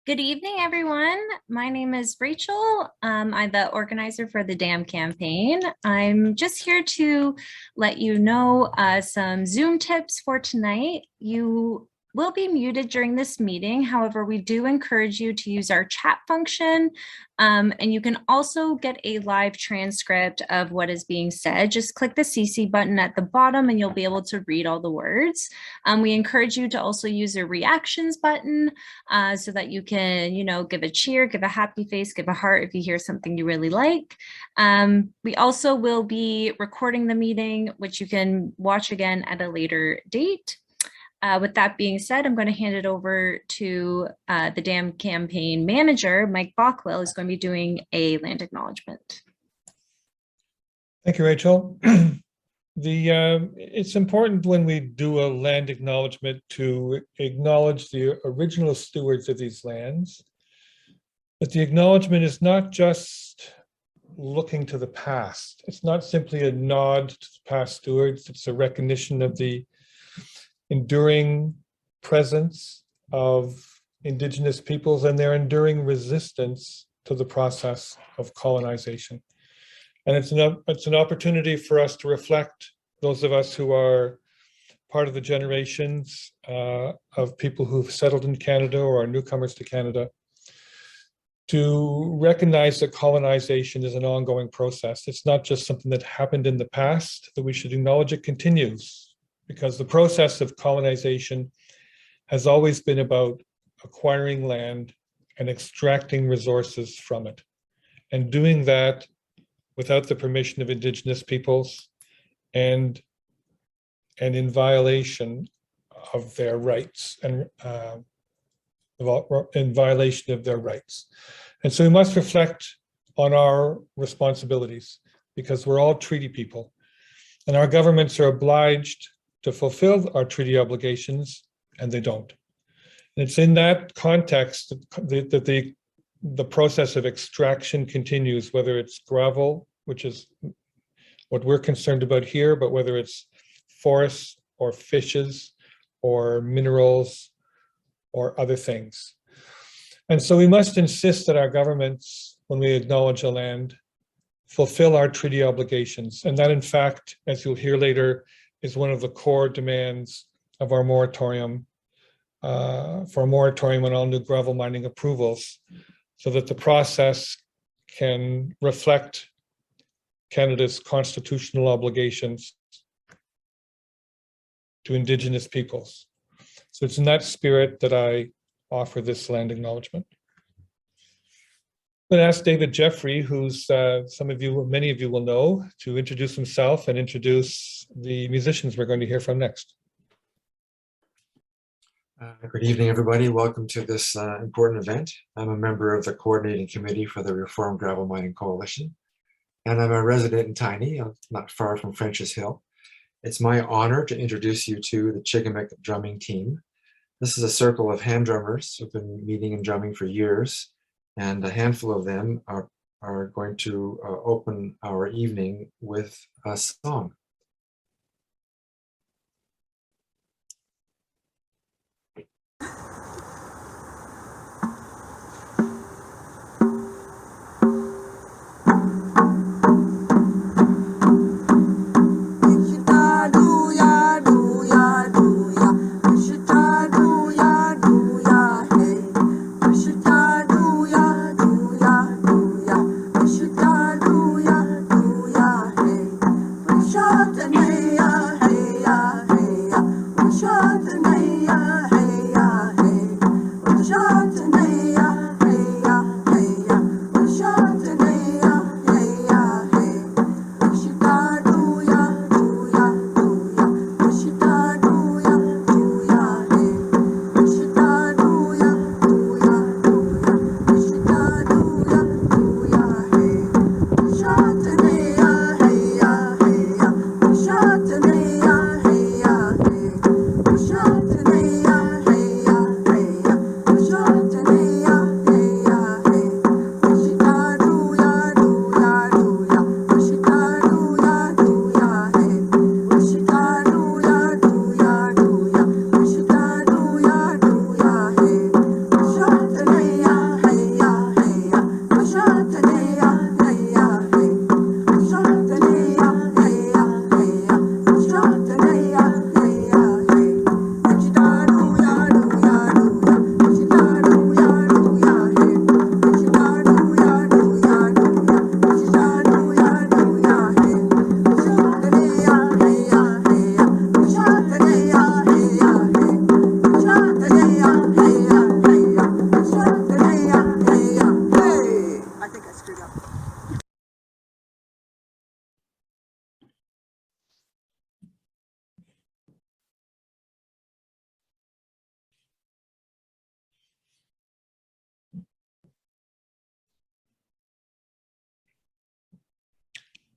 Good evening, everyone. My name is Rachel. I'm the organizer for the DAM campaign. I'm just here to let you know some Zoom tips for tonight. You will be muted during this meeting. However, we do encourage you to use our chat function, and you can also get a live transcript of what is being said. Just click the CC button at the bottom and you'll be able to read all the words. We encourage you to also use a reactions button so that you can, give a cheer, give a happy face, give a heart if you hear something you really like. We also will be recording the meeting, which you can watch again at a later date. With that being said, I'm going to hand it over to the DAM campaign manager, Mike Bockwell, is going to be doing a land acknowledgement. Thank you, Rachel. It's important when we do a land acknowledgement to acknowledge the original stewards of these lands. But the acknowledgement is not just looking to the past. It's not simply a nod to the past stewards. It's a recognition of the enduring presence of Indigenous peoples and their enduring resistance to the process of colonization. And it's an opportunity for us to reflect, those of us who are part of the generations of people who've settled in Canada or are newcomers to Canada, to recognize that colonization is an ongoing process. It's not just something that happened in the past, that we should acknowledge it continues, because the process of colonization has always been about acquiring land and extracting resources from it, and doing that without the permission of Indigenous peoples and in violation of their rights and in violation of their rights. And so we must reflect on our responsibilities, because we're all treaty people and our governments are obliged to fulfill our treaty obligations, and they don't. And it's in that context that the process of extraction continues, whether it's gravel, which is what we're concerned about here, but whether it's forests or fishes or minerals or other things. And so we must insist that our governments, when we acknowledge a land, fulfill our treaty obligations. And that, in fact, as you'll hear later, is one of the core demands of our moratorium, for a moratorium on all new gravel mining approvals, so that the process can reflect Canada's constitutional obligations to Indigenous peoples. So it's in that spirit that I offer this land acknowledgement. I'm going to ask David Jeffrey, who's many of you will know, to introduce himself and introduce the musicians we're going to hear from next. Good evening, everybody. Welcome to this important event. I'm a member of the coordinating committee for the Reform Gravel Mining Coalition, and I'm a resident in Tiny, not far from French's Hill. It's my honor to introduce you to the Chigamik drumming team. This is a circle of hand drummers who've been meeting and drumming for years, and a handful of them are going to open our evening with a song. Shut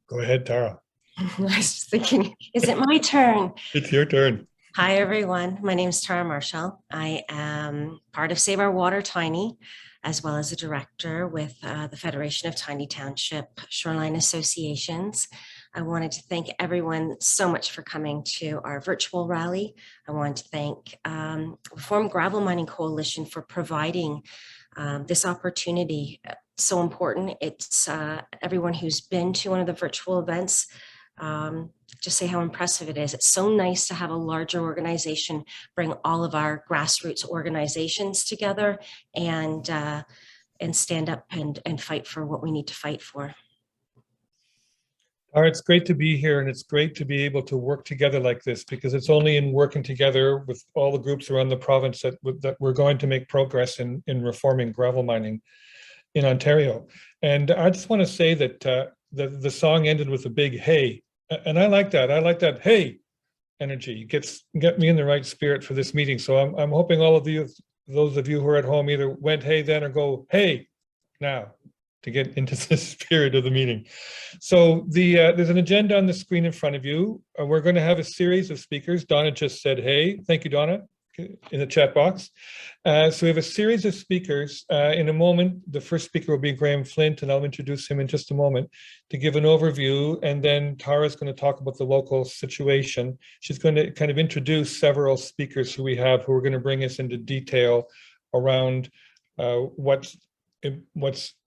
Go ahead, Tara. I was just thinking, is it my turn? It's your turn. Hi, everyone. My name is Tara Marshall. I am part of Save Our Water Tiny, as well as a director with the Federation of Tiny Township Shoreline Associations. I wanted to thank everyone so much for coming to our virtual rally. I want to thank Reform Gravel Mining Coalition for providing this opportunity. So important. It's everyone who's been to one of the virtual events, just say how impressive it is. It's so nice to have a larger organization bring all of our grassroots organizations together and stand up and fight for what we need to fight for. All right, it's great to be here, and it's great to be able to work together like this, because it's only in working together with all the groups around the province that we're going to make progress in reforming gravel mining in Ontario. And I just want to say that the song ended with a big hey, and I like that. I like that hey energy. Get me in the right spirit for this meeting. So I'm hoping all of you, those of you who are at home, either went hey then or go hey now, to get into the spirit of the meeting. So there's an agenda on the screen in front of you. We're going to have a series of speakers. Donna just said, hey, thank you, Donna, in the chat box. So we have a series of speakers. In a moment, the first speaker will be Graham Flint, and I'll introduce him in just a moment to give an overview. And then Tara's going to talk about the local situation. She's going to kind of introduce several speakers who we have who are going to bring us into detail around what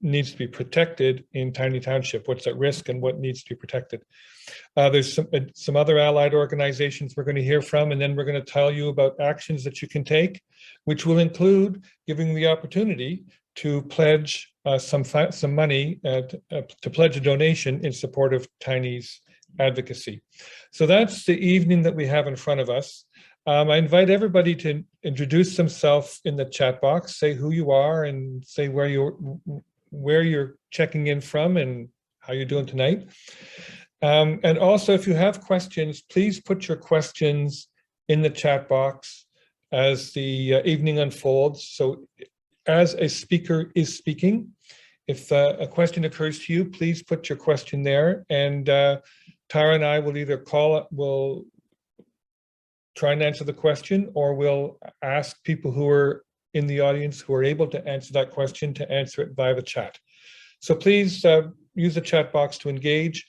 needs to be protected in Tiny Township, what's at risk and what needs to be protected. There's some other allied organizations we're going to hear from, and then we're going to tell you about actions that you can take, which will include giving the opportunity to pledge some money, to pledge a donation in support of Tiny's advocacy. So that's the evening that we have in front of us. I invite everybody to introduce themselves in the chat box, say who you are and say where you're checking in from and how you're doing tonight. And also, if you have questions, please put your questions in the chat box as the evening unfolds. So as a speaker is speaking, if a question occurs to you, please put your question there, and Tara and I will either we'll try and answer the question, or we'll ask people who are in the audience who are able to answer that question to answer it via the chat. So please use the chat box to engage.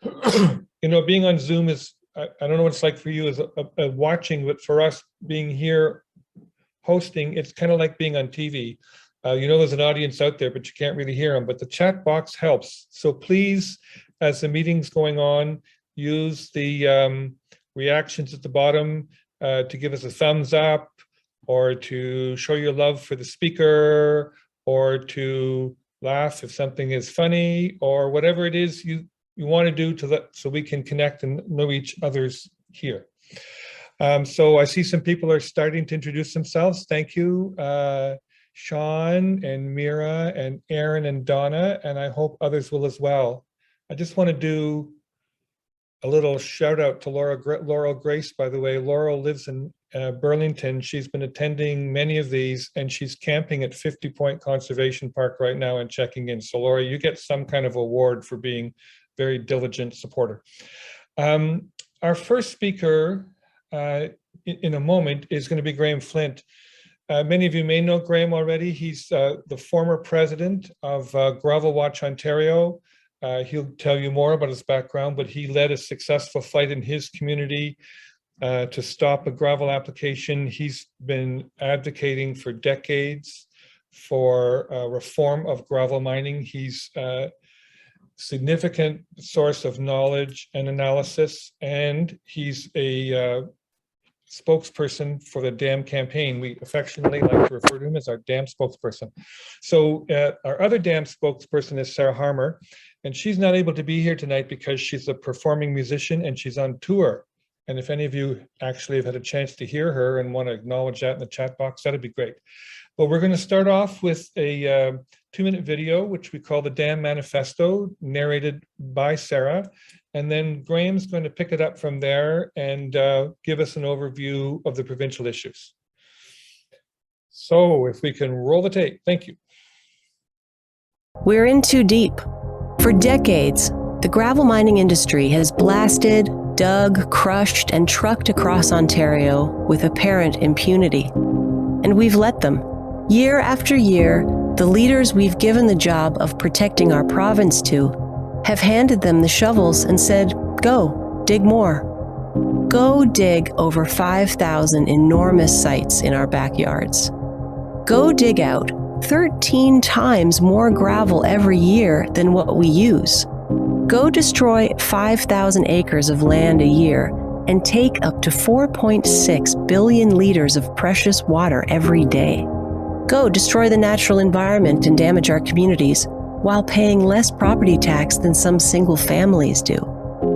You know, being on Zoom is, I don't know what it's like for you as watching, but for us being here hosting, it's kind of like being on TV. You know, there's an audience out there, but you can't really hear them, but the chat box helps. So please, as the meeting's going on, use the reactions at the bottom to give us a thumbs up, or to show your love for the speaker, or to laugh if something is funny, or whatever it is you want to do so we can connect and know each other's here. So I see some people are starting to introduce themselves. Thank you, Sean and Mira and Aaron and Donna, and I hope others will as well. I just want to do a little shout out to Laurel Grace, by the way. Laurel lives in Burlington. She's been attending many of these, and she's camping at 50 Point Conservation Park right now and checking in. So Laura, you get some kind of award for being very diligent supporter. Our first speaker in a moment is going to be Graham Flint. Many of you may know Graham already. He's the former president of Gravel Watch Ontario. He'll tell you more about his background, but he led a successful fight in his community to stop a gravel application. He's been advocating for decades for reform of gravel mining. He's a significant source of knowledge and analysis, and he's a spokesperson for the DAM campaign. We affectionately like to refer to him as our DAM spokesperson. So our other DAM spokesperson is Sarah Harmer, and she's not able to be here tonight because she's a performing musician and she's on tour. And if any of you actually have had a chance to hear her and want to acknowledge that in the chat box, that'd be great. But we're going to start off with a 2-minute video, which we call the DAM Manifesto, narrated by Sarah. And then Graham's going to pick it up from there and give us an overview of the provincial issues. So if we can roll the tape, thank you. We're in too deep. For decades, The gravel mining industry has blasted, dug, crushed, and trucked across Ontario with apparent impunity. And we've let them. Year after year, the leaders we've given the job of protecting our province to have handed them the shovels and said, "Go, dig more. Go dig over 5,000 enormous sites in our backyards. Go dig out 13 times more gravel every year than what we use. Go destroy 5,000 acres of land a year and take up to 4.6 billion liters of precious water every day. Go destroy the natural environment and damage our communities while paying less property tax than some single families do.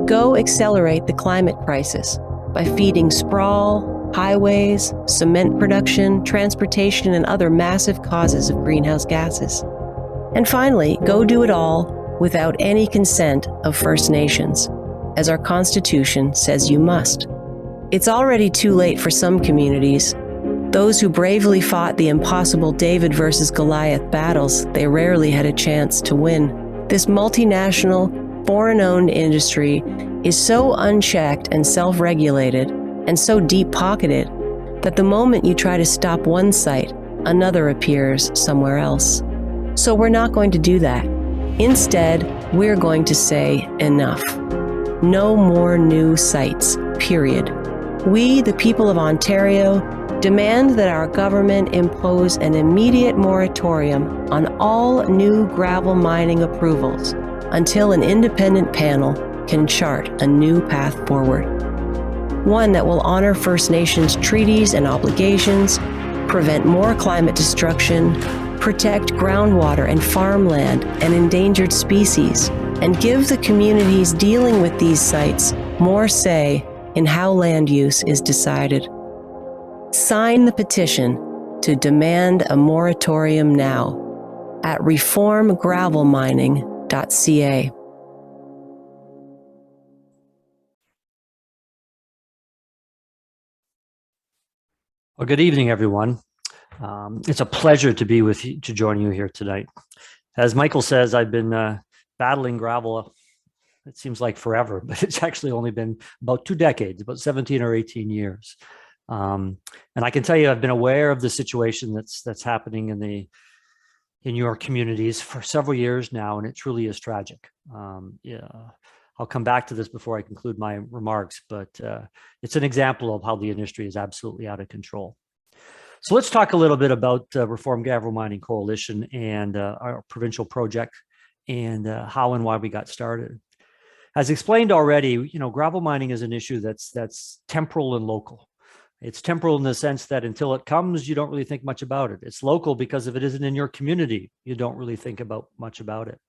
Go accelerate the climate crisis by feeding sprawl, highways, cement production, transportation, and other massive causes of greenhouse gases. And finally, go do it all without any consent of First Nations, as our Constitution says you must. It's already too late for some communities. Those who bravely fought the impossible David versus Goliath battles, they rarely had a chance to win. This multinational, foreign-owned industry is so unchecked and self-regulated and so deep-pocketed that the moment you try to stop one site, another appears somewhere else. So we're not going to do that. Instead, we're going to say enough. No more new sites, period. We, the people of Ontario, demand that our government impose an immediate moratorium on all new gravel mining approvals until an independent panel can chart a new path forward. One that will honor First Nations treaties and obligations, prevent more climate destruction, protect groundwater and farmland and endangered species, and give the communities dealing with these sites more say in how land use is decided. Sign the petition to demand a moratorium now at reformgravelmining.ca. Well, good evening, everyone. It's a pleasure to be with you, to join you here tonight. As Michael says, I've been battling gravel, it seems like forever, but it's actually only been about 2 decades, about 17 or 18 years. And I can tell you, I've been aware of the situation that's happening in your communities for several years now, and it truly is tragic. Yeah, I'll come back to this before I conclude my remarks, but it's an example of how the industry is absolutely out of control. So let's talk a little bit about Reform Gravel Mining Coalition and our provincial project and how and why we got started. As explained already, gravel mining is an issue that's temporal and local. It's temporal in the sense that until it comes, you don't really think much about it. It's local because if it isn't in your community, you don't really think much about it.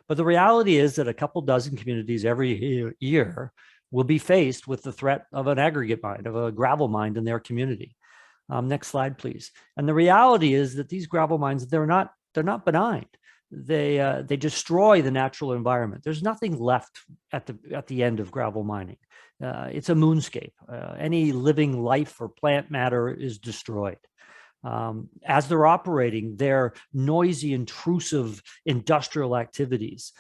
But the reality is that a couple dozen communities every year will be faced with the threat of an aggregate mine, of a gravel mine in their community. Next slide, please. And the reality is that these gravel mines, they're not benign. They destroy the natural environment. There's nothing left at the end of gravel mining. It's a moonscape. Any living life or plant matter is destroyed. As they're operating, they're noisy, intrusive industrial activities.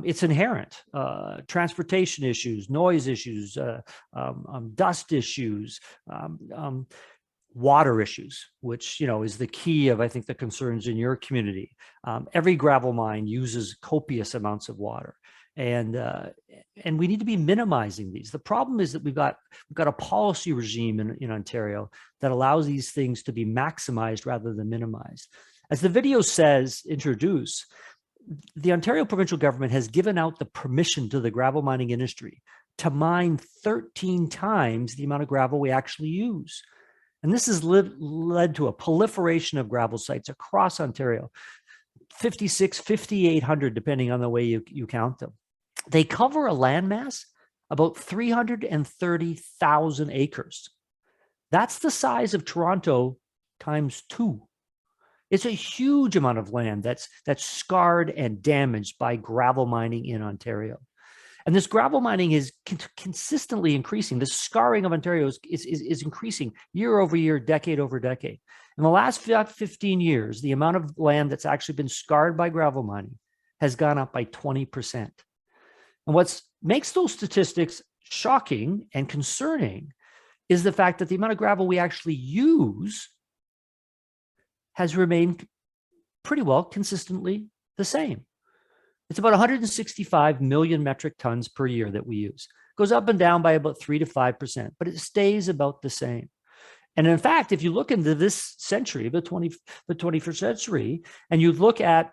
It's inherent. Transportation issues, noise issues, dust issues, water issues, which is the key of, I think, the concerns in your community. Every gravel mine uses copious amounts of water, and we need to be minimizing these. The problem is that we've got a policy regime in Ontario that allows these things to be maximized rather than minimized. As the video says, the Ontario provincial government has given out the permission to the gravel mining industry to mine 13 times the amount of gravel we actually use. And this has led to a proliferation of gravel sites across Ontario, 5,800, depending on the way you count them. They cover a landmass about 330,000 acres. That's the size of Toronto times 2. It's a huge amount of land that's scarred and damaged by gravel mining in Ontario. And this gravel mining is consistently increasing. The scarring of Ontario is increasing year over year, decade over decade. In the last 15 years, the amount of land that's actually been scarred by gravel mining has gone up by 20%. And what makes those statistics shocking and concerning is the fact that the amount of gravel we actually use has remained pretty well consistently the same. It's about 165 million metric tons per year that we use. It goes up and down by about 3 to 5%, but it stays about the same. And in fact, if you look into this century, the 21st century, and you look at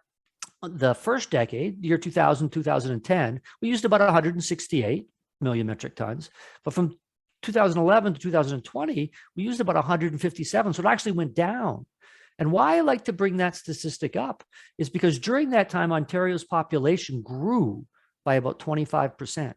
the first decade, the year 2000, 2010, we used about 168 million metric tons. But from 2011 to 2020, we used about 157. So it actually went down. And why I like to bring that statistic up is because during that time, Ontario's population grew by about 25%.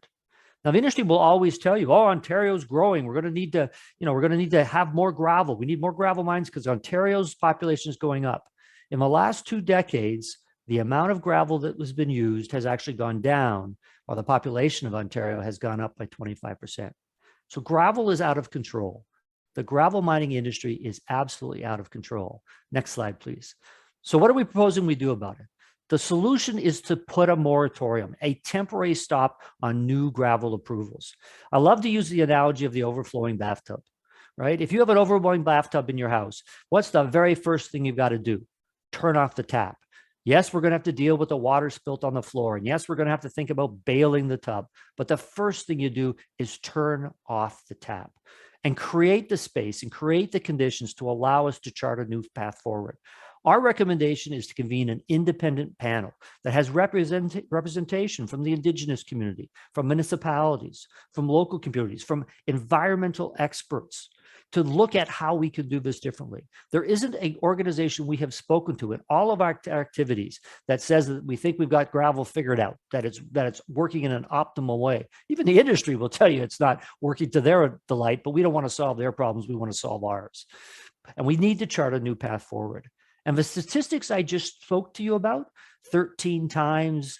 Now, the industry will always tell you, oh, Ontario's growing. We're going to need to, we're going to need to have more gravel. We need more gravel mines because Ontario's population is going up. In the last 2 decades, the amount of gravel that has been used has actually gone down, while the population of Ontario has gone up by 25%. So gravel is out of control. The gravel mining industry is absolutely out of control. Next slide, please. So what are we proposing we do about it? The solution is to put a moratorium, a temporary stop on new gravel approvals. I love to use the analogy of the overflowing bathtub, right? If you have an overflowing bathtub in your house, what's the very first thing you've got to do? Turn off the tap. Yes, we're going to have to deal with the water spilt on the floor. And yes, we're going to have to think about bailing the tub. But the first thing you do is turn off the tap and create the space and create the conditions to allow us to chart a new path forward. Our recommendation is to convene an independent panel that has representation from the Indigenous community, from municipalities, from local communities, from environmental experts to look at how we could do this differently. There isn't an organization we have spoken to in all of our activities that says that we think we've got gravel figured out, that it's working in an optimal way. Even the industry will tell you it's not working to their delight, but we don't want to solve their problems. We want to solve ours. And we need to chart a new path forward. And the statistics I just spoke to you about, 13 times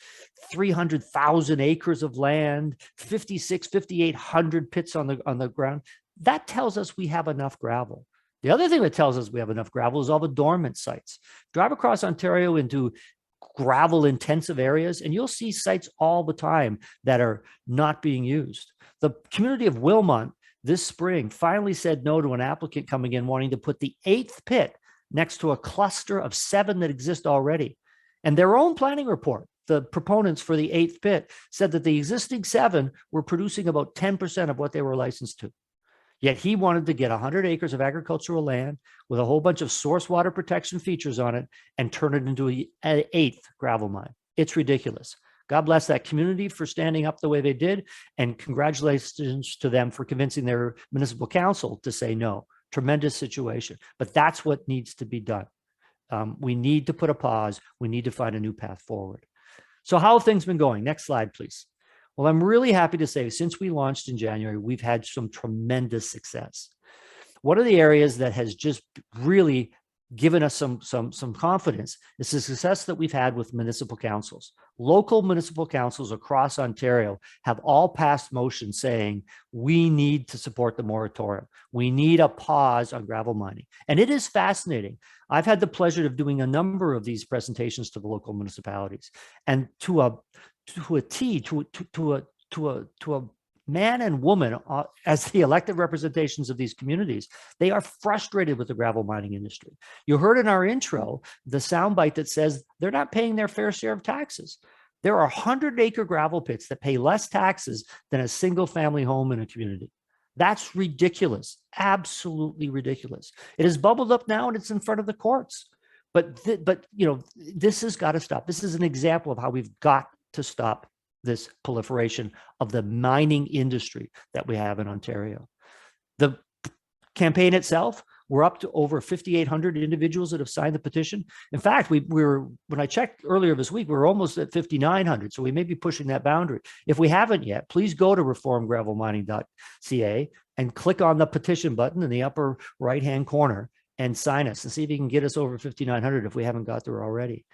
300,000 acres of land, 5,800 pits on the ground, that tells us we have enough gravel. The other thing that tells us we have enough gravel is all the dormant sites. Drive across Ontario into gravel intensive areas, and you'll see sites all the time that are not being used. The community of Wilmont this spring finally said no to an applicant coming in wanting to put the 8th pit next to a cluster of 7 that exist already. And their own planning report, the proponents for the 8th pit, said that the existing 7 were producing about 10% of what they were licensed to. Yet he wanted to get 100 acres of agricultural land with a whole bunch of source water protection features on it and turn it into an 8th gravel mine. It's ridiculous. God bless that community for standing up the way they did, and congratulations to them for convincing their municipal council to say no. Tremendous situation, but that's what needs to be done. We need to put a pause. We need to find a new path forward. So how have things been going? Next slide, please. Well, I'm really happy to say since we launched in January, we've had some tremendous success. One of the areas that has just really given us some confidence is the success that we've had with municipal councils. Local municipal councils across Ontario have all passed motions saying we need to support the moratorium. We need a pause on gravel mining. And it is fascinating. I've had the pleasure of doing a number of these presentations to the local municipalities, and to a man and woman as the elected representations of these communities, they are frustrated with the gravel mining industry. You heard in our intro the soundbite that says they're not paying their fair share of taxes. There are 100-acre gravel pits that pay less taxes than a single-family home in a community. That's ridiculous, absolutely ridiculous. It has bubbled up now and it's in front of the courts. But this has got to stop. This is an example of how we've got to stop this proliferation of the mining industry that we have in Ontario. The campaign itself, we're up to over 5,800 individuals that have signed the petition. In fact, when I checked earlier this week, we were almost at 5,900. So we may be pushing that boundary. If we haven't yet, please go to reformgravelmining.ca and click on the petition button in the upper right-hand corner and sign us and see if you can get us over 5,900 if we haven't got there already.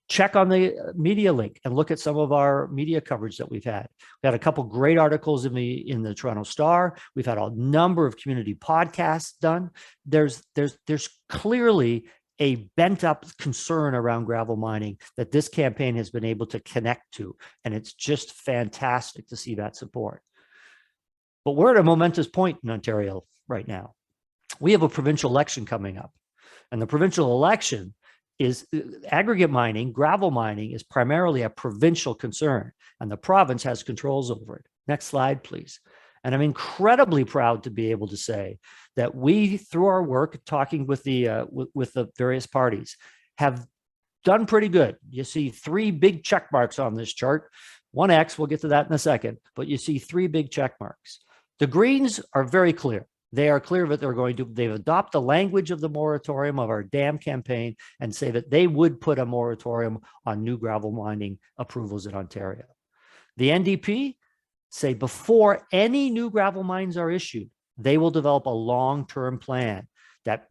Check on the media link and look at some of our media coverage that we've had. We had a couple great articles in the Toronto Star. We've had a number of community podcasts done. There's clearly a bent up concern around gravel mining that this campaign has been able to connect to. And it's just fantastic to see that support. But we're at a momentous point in Ontario right now. We have a provincial election coming up, and the provincial election is aggregate mining, gravel mining is primarily a provincial concern, and the province has controls over it. Next slide, please. And I'm incredibly proud to be able to say that we, through our work talking with the various parties, have done pretty good. You see 3 big check marks on this chart. 1 X, we'll get to that in a second, but you see 3 big check marks. The Greens are very clear. They are clear that they've adopted the language of the moratorium of our dam campaign and say that they would put a moratorium on new gravel mining approvals in Ontario. The NDP say before any new gravel mines are issued, they will develop a long-term plan that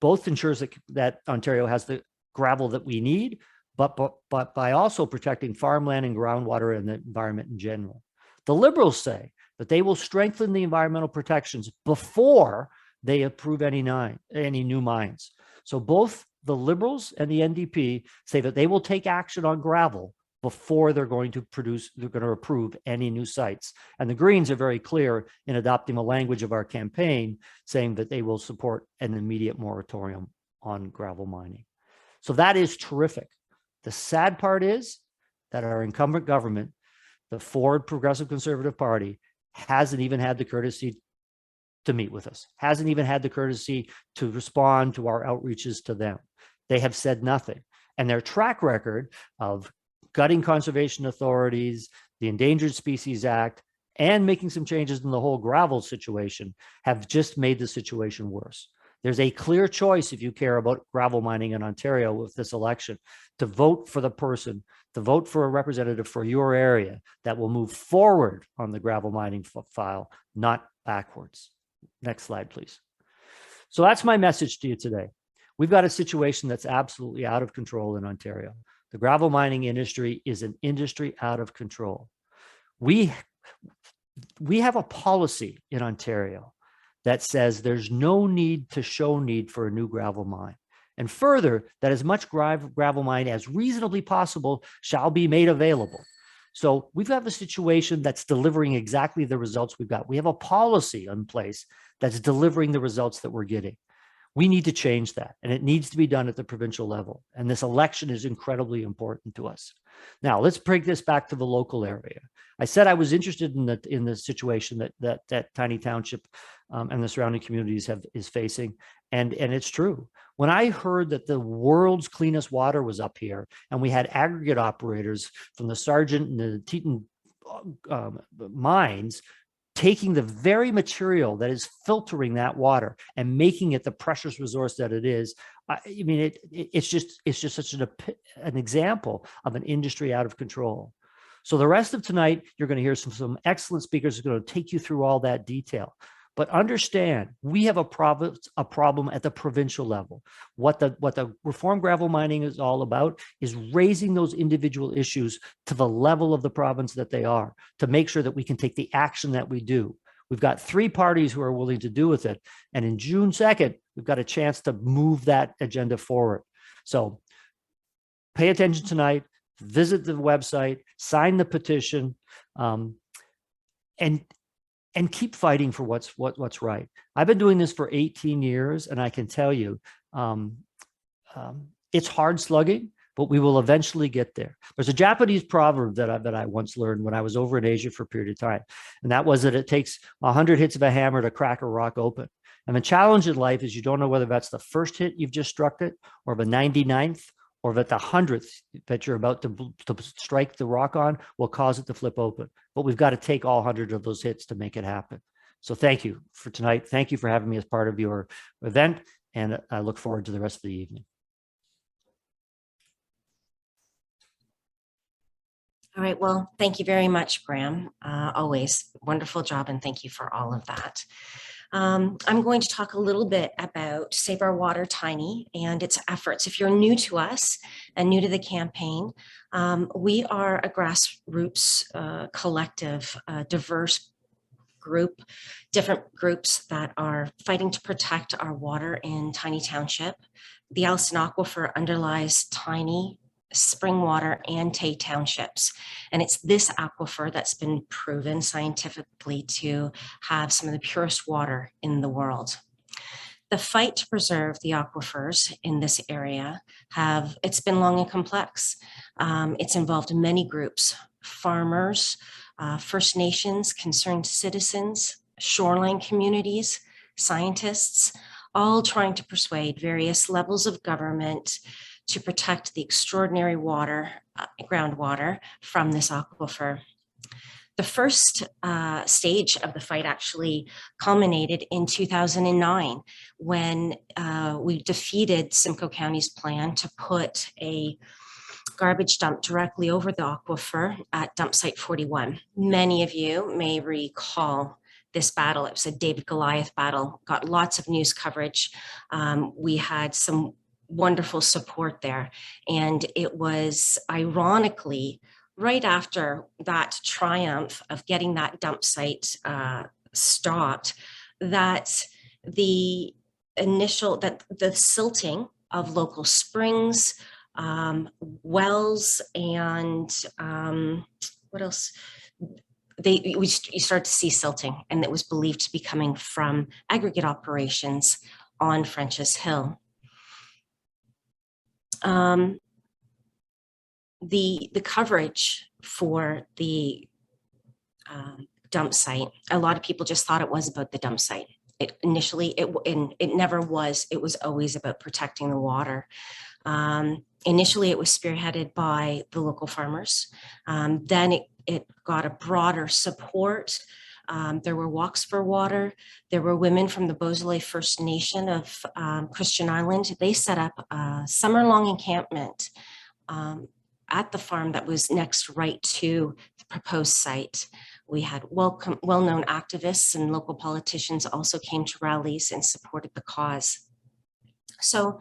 both ensures that Ontario has the gravel that we need, but by also protecting farmland and groundwater and the environment in general. The Liberals say that they will strengthen the environmental protections before they approve any new mines. So both the Liberals and the NDP say that they will take action on gravel before they're going to approve any new sites. And the Greens are very clear in adopting the language of our campaign, saying that they will support an immediate moratorium on gravel mining. So that is terrific. The sad part is that our incumbent government, the Ford Progressive Conservative Party, hasn't even had the courtesy to meet with us, hasn't even had the courtesy to respond to our outreaches to them. They have said nothing. And their track record of gutting conservation authorities, the Endangered Species Act, and making some changes in the whole gravel situation have just made the situation worse. There's a clear choice, if you care about gravel mining in Ontario with this election, to vote for the person, to vote for a representative for your area that will move forward on the gravel mining file, not backwards. Next slide, please. So that's my message to you today. We've got a situation that's absolutely out of control in Ontario. The gravel mining industry is an industry out of control. We have a policy in Ontario that says there's no need to show need for a new gravel mine. And further, that as much gravel mine as reasonably possible shall be made available. So we've got a situation that's delivering exactly the results we've got. We have a policy in place that's delivering the results that we're getting. We need to change that, and it needs to be done at the provincial level. And this election is incredibly important to us. Now, let's bring this back to the local area. I said I was interested in the situation that Tiny Township and the surrounding communities is facing, and it's true. When I heard that the world's cleanest water was up here, and we had aggregate operators from the Sargent and the Teton mines taking the very material that is filtering that water and making it the precious resource that it is, I mean, it's just such an example of an industry out of control. So the rest of tonight, you're going to hear some excellent speakers who are going to take you through all that detail. But understand, we have a problem at the provincial level. What the reform gravel mining is all about is raising those individual issues to the level of the province that they are, to make sure that we can take the action that we do. We've got 3 parties who are willing to do with it. And in June 2nd, we've got a chance to move that agenda forward. So pay attention tonight, visit the website, sign the petition, and keep fighting for what's right. I've been doing this for 18 years, and I can tell you, it's hard slugging, but we will eventually get there. There's a Japanese proverb that I once learned when I was over in Asia for a period of time, and that was that it takes 100 hits of a hammer to crack a rock open. And the challenge in life is you don't know whether that's the first hit you've just struck it, or the 99th, or that the 100th that you're about to strike the rock on will cause it to flip open. But we've got to take all 100 of those hits to make it happen. So thank you for tonight. Thank you for having me as part of your event, and I look forward to the rest of the evening. All right, well, thank you very much, Graham. Always wonderful job, and thank you for all of that. I'm going to talk a little bit about Save Our Water Tiny and its efforts. If you're new to us and new to the campaign, we are a grassroots collective, diverse group, different groups that are fighting to protect our water in Tiny Township. the Allison Aquifer underlies Tiny, Springwater, and Tay townships. And it's this aquifer that's been proven scientifically to have some of the purest water in the world. The fight to preserve the aquifers in this area it's been long and complex. It's involved many groups, farmers, First Nations, concerned citizens, shoreline communities, scientists, all trying to persuade various levels of government to protect the extraordinary groundwater from this aquifer. The first stage of the fight actually culminated in 2009 when we defeated Simcoe County's plan to put a garbage dump directly over the aquifer at dump site 41. Many of you may recall this battle. It was a David Goliath battle, got lots of news coverage. We had some wonderful support there. And it was ironically right after that triumph of getting that dump site stopped that the silting of local springs, wells, and what else? You start to see silting, and it was believed to be coming from aggregate operations on French's Hill. The coverage for the dump site, a lot of people just thought it was about the dump site. It never was. It was always about protecting the water. Initially, it was spearheaded by the local farmers. Then it got a broader support. There were walks for water. There were women from the Beausoleil First Nation of Christian Island. They set up a summer-long encampment at the farm that was next right to the proposed site. We had well-known activists and local politicians also came to rallies and supported the cause. So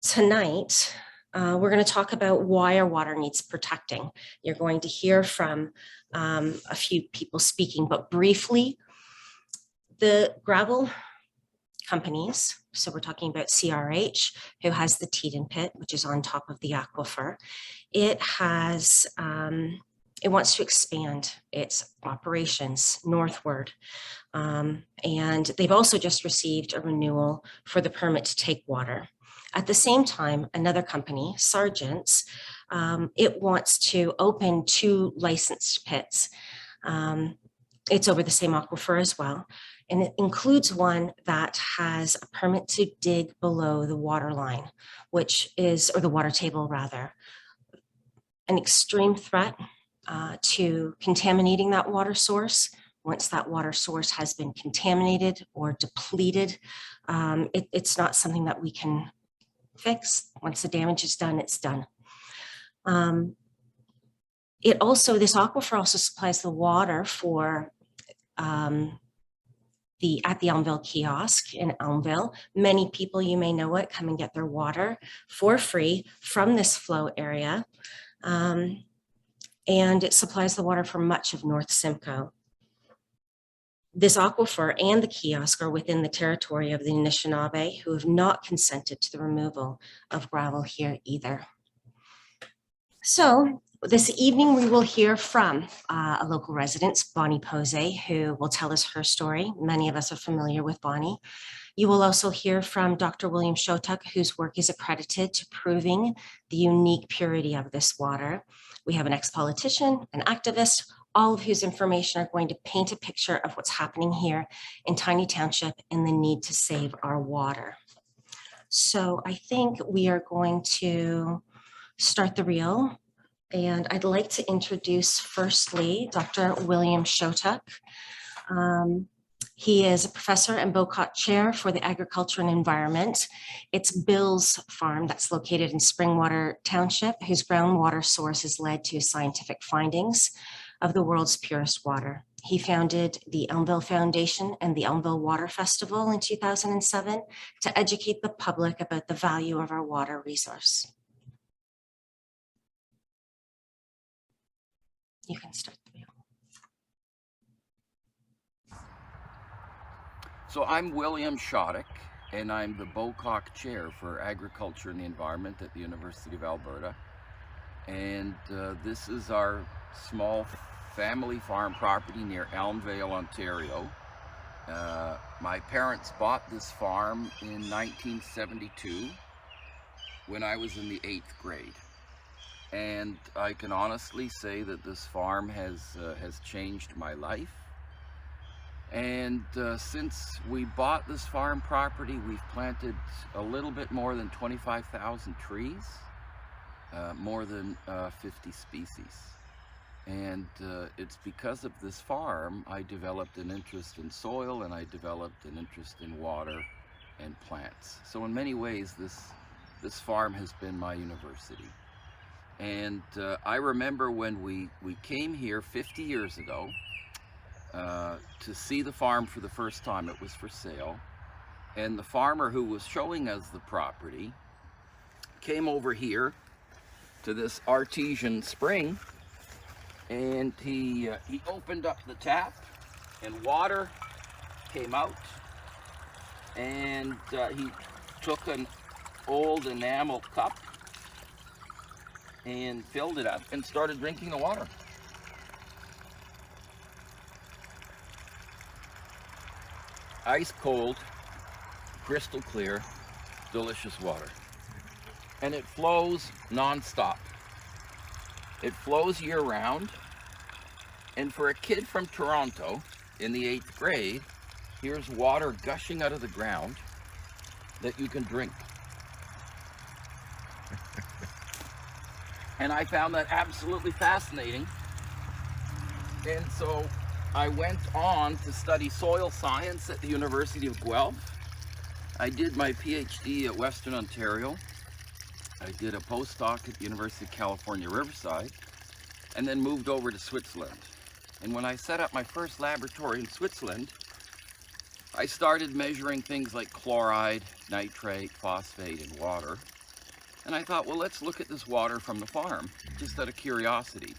tonight, we're going to talk about why our water needs protecting. You're going to hear from a few people speaking, but briefly, the gravel companies, so we're talking about CRH, who has the Teton pit, which is on top of the aquifer. It wants to expand its operations northward. And they've also just received a renewal for the permit to take water. At the same time, another company, Sargent's, it wants to open 2 licensed pits. It's over the same aquifer as well. And it includes one that has a permit to dig below the water line, or the water table rather. An extreme threat to contaminating that water source. Once that water source has been contaminated or depleted, it's not something that we can fix. Once the damage is done, it's done. This aquifer also supplies the water for at the Elmville kiosk in Elmville. Many people, you may know it, come and get their water for free from this flow area. And it supplies the water for much of North Simcoe. This aquifer and the kiosk are within the territory of the Anishinaabe, who have not consented to the removal of gravel here either. So this evening, we will hear from a local resident, Bonnie Posey, who will tell us her story. Many of us are familiar with Bonnie. You will also hear from Dr. William Shotyk, whose work is accredited to proving the unique purity of this water. We have an ex-politician, an activist, all of whose information are going to paint a picture of what's happening here in Tiny Township and the need to save our water. So I think we are going to start the reel. And I'd like to introduce firstly, Dr. William Shotyk. He is a professor and Bocott Chair for the Agriculture and Environment. It's Bill's farm that's located in Springwater Township, whose groundwater source has led to scientific findings of the world's purest water. He founded the Elmville Foundation and the Elmville Water Festival in 2007 to educate the public about the value of our water resource. You can start the video. So I'm William Shotyk. and I'm the Bocock Chair for Agriculture and the Environment at the University of Alberta. And this is our small family farm property near Elmvale, Ontario. My parents bought this farm in 1972 when I was in the 8th grade. And I can honestly say that this farm has changed my life. And since we bought this farm property, we've planted a little bit more than 25,000 trees, more than 50 species. And it's because of this farm I developed an interest in soil, and I developed an interest in water and plants. So in many ways, this farm has been my university. And I remember when we came here 50 years ago, to see the farm for the first time. It was for sale, and the farmer who was showing us the property came over here to this artesian spring, and he opened up the tap and water came out, and he took an old enamel cup and filled it up and started drinking the water. Ice cold, crystal clear, delicious water. And it flows non-stop. It flows year round. And for a kid from Toronto in the 8th grade, here's water gushing out of the ground that you can drink. And I found that absolutely fascinating. And so I went on to study soil science at the University of Guelph. I did my PhD at Western Ontario. I did a postdoc at the University of California, Riverside, and then moved over to Switzerland. And when I set up my first laboratory in Switzerland, I started measuring things like chloride, nitrate, phosphate in water. And I thought, well, let's look at this water from the farm, just out of curiosity.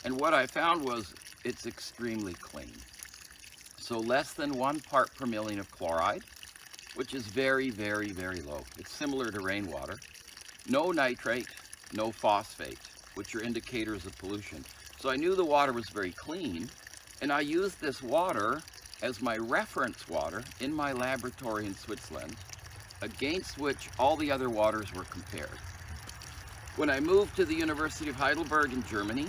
And what I found was it's extremely clean. So less than 1 part per million of chloride, which is very, very, very low. It's similar to rainwater. No nitrate, no phosphate, which are indicators of pollution. So I knew the water was very clean, and I used this water as my reference water in my laboratory in Switzerland, against which all the other waters were compared. When I moved to the University of Heidelberg in Germany,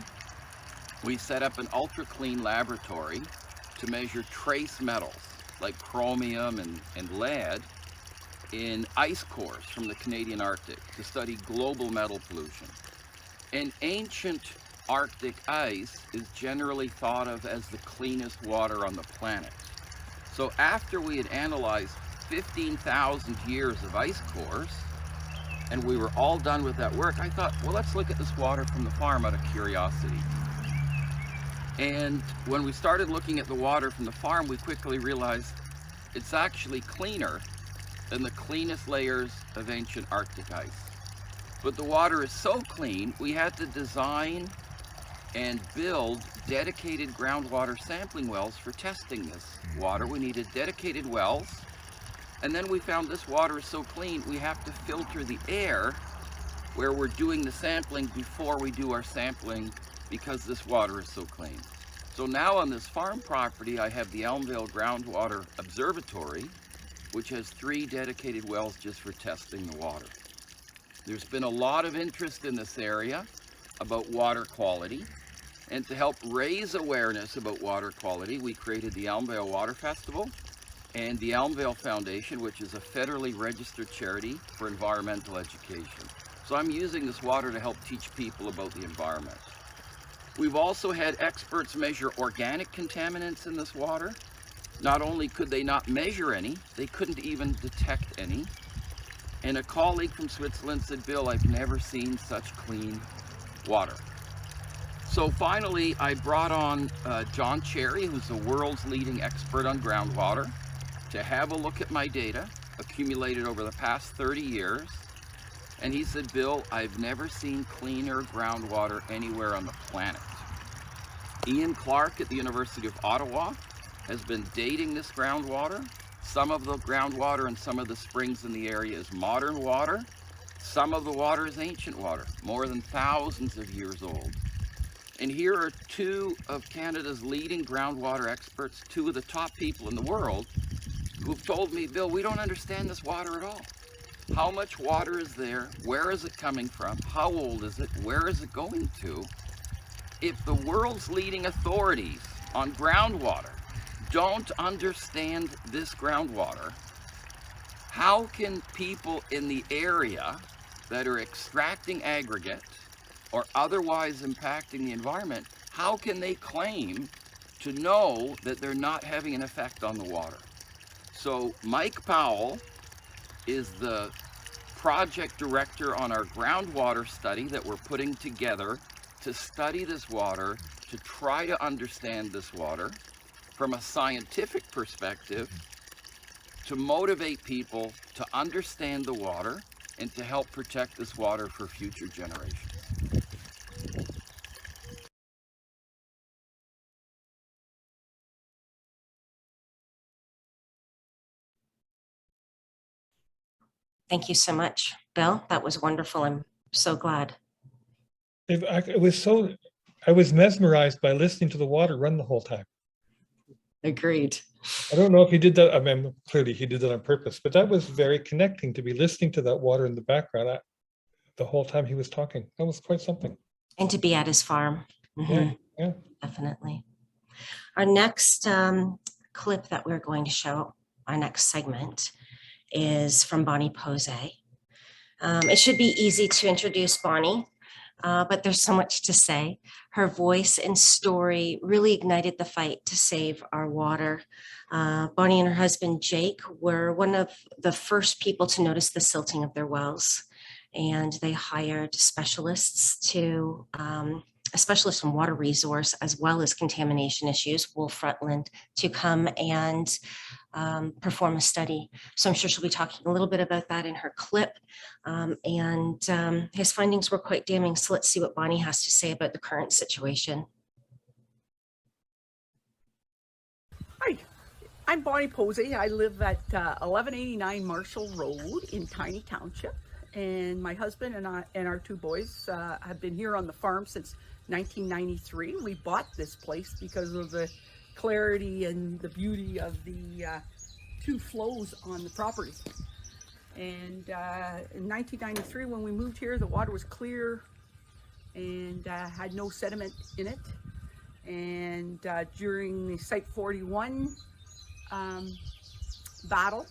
we set up an ultra-clean laboratory to measure trace metals like chromium and lead in ice cores from the Canadian Arctic to study global metal pollution. And ancient Arctic ice is generally thought of as the cleanest water on the planet. So after we had analyzed 15,000 years of ice cores, and we were all done with that work, I thought, well, let's look at this water from the farm out of curiosity. And when we started looking at the water from the farm, we quickly realized it's actually cleaner than the cleanest layers of ancient Arctic ice. But the water is so clean, we had to design and build dedicated groundwater sampling wells for testing this water. We needed dedicated wells. And then we found this water is so clean, we have to filter the air where we're doing the sampling before we do our sampling, because this water is so clean. So now on this farm property, I have the Elmvale Groundwater Observatory, which has 3 dedicated wells just for testing the water. There's been a lot of interest in this area about water quality. And to help raise awareness about water quality, we created the Elmvale Water Festival and the Elmvale Foundation, which is a federally registered charity for environmental education. So I'm using this water to help teach people about the environment. We've also had experts measure organic contaminants in this water. Not only could they not measure any, they couldn't even detect any. And a colleague from Switzerland said, Bill, I've never seen such clean water. So finally, I brought on John Cherry, who's the world's leading expert on groundwater, to have a look at my data accumulated over the past 30 years. And he said, Bill, I've never seen cleaner groundwater anywhere on the planet. Ian Clark at the University of Ottawa has been dating this groundwater Some of the groundwater and some of the springs in the area is modern water. Some of the water is ancient water, more than thousands of years old. And here are two of Canada's leading groundwater experts, two of the top people in the world, who've told me, Bill, we don't understand this water at all. How much water is there? Where is it coming from? How old is it? Where is it going to? If the world's leading authorities on groundwater don't understand this groundwater, how can people in the area that are extracting aggregate or otherwise impacting the environment, how can they claim to know that they're not having an effect on the water? So Mike Powell is the project director on our groundwater study that we're putting together to study this water, to try to understand this water from a scientific perspective, to motivate people to understand the water and to help protect this water for future generations. Thank you so much, Bill. That was wonderful. I'm so glad. I was mesmerized by listening to the water run the whole time. Agreed. I don't know if he did that. I mean, clearly he did that on purpose, but that was very connecting to be listening to that water in the background the whole time he was talking. That was quite something. And to be at his farm. Yeah. Definitely. Our next clip that we're going to show, our next segment, is from Bonnie Posey. It should be easy to introduce Bonnie, but there's so much to say. Her voice and story really ignited the fight to save our water. Bonnie and her husband, Jake, were one of the first people to notice the silting of their wells, and they hired specialists a specialist in water resource as well as contamination issues, Wolf Rutland, to come and perform a study. So I'm sure she'll be talking a little bit about that in her clip. And his findings were quite damning. So let's see what Bonnie has to say about the current situation. Hi, I'm Bonnie Posey. I live at 1189 Marshall Road in Tiny Township. And my husband and I and our two boys have been here on the farm since 1993. We bought this place because of the clarity and the beauty of the two flows on the property. And in 1993, when we moved here, the water was clear and had no sediment in it. And during the Site 41 battle,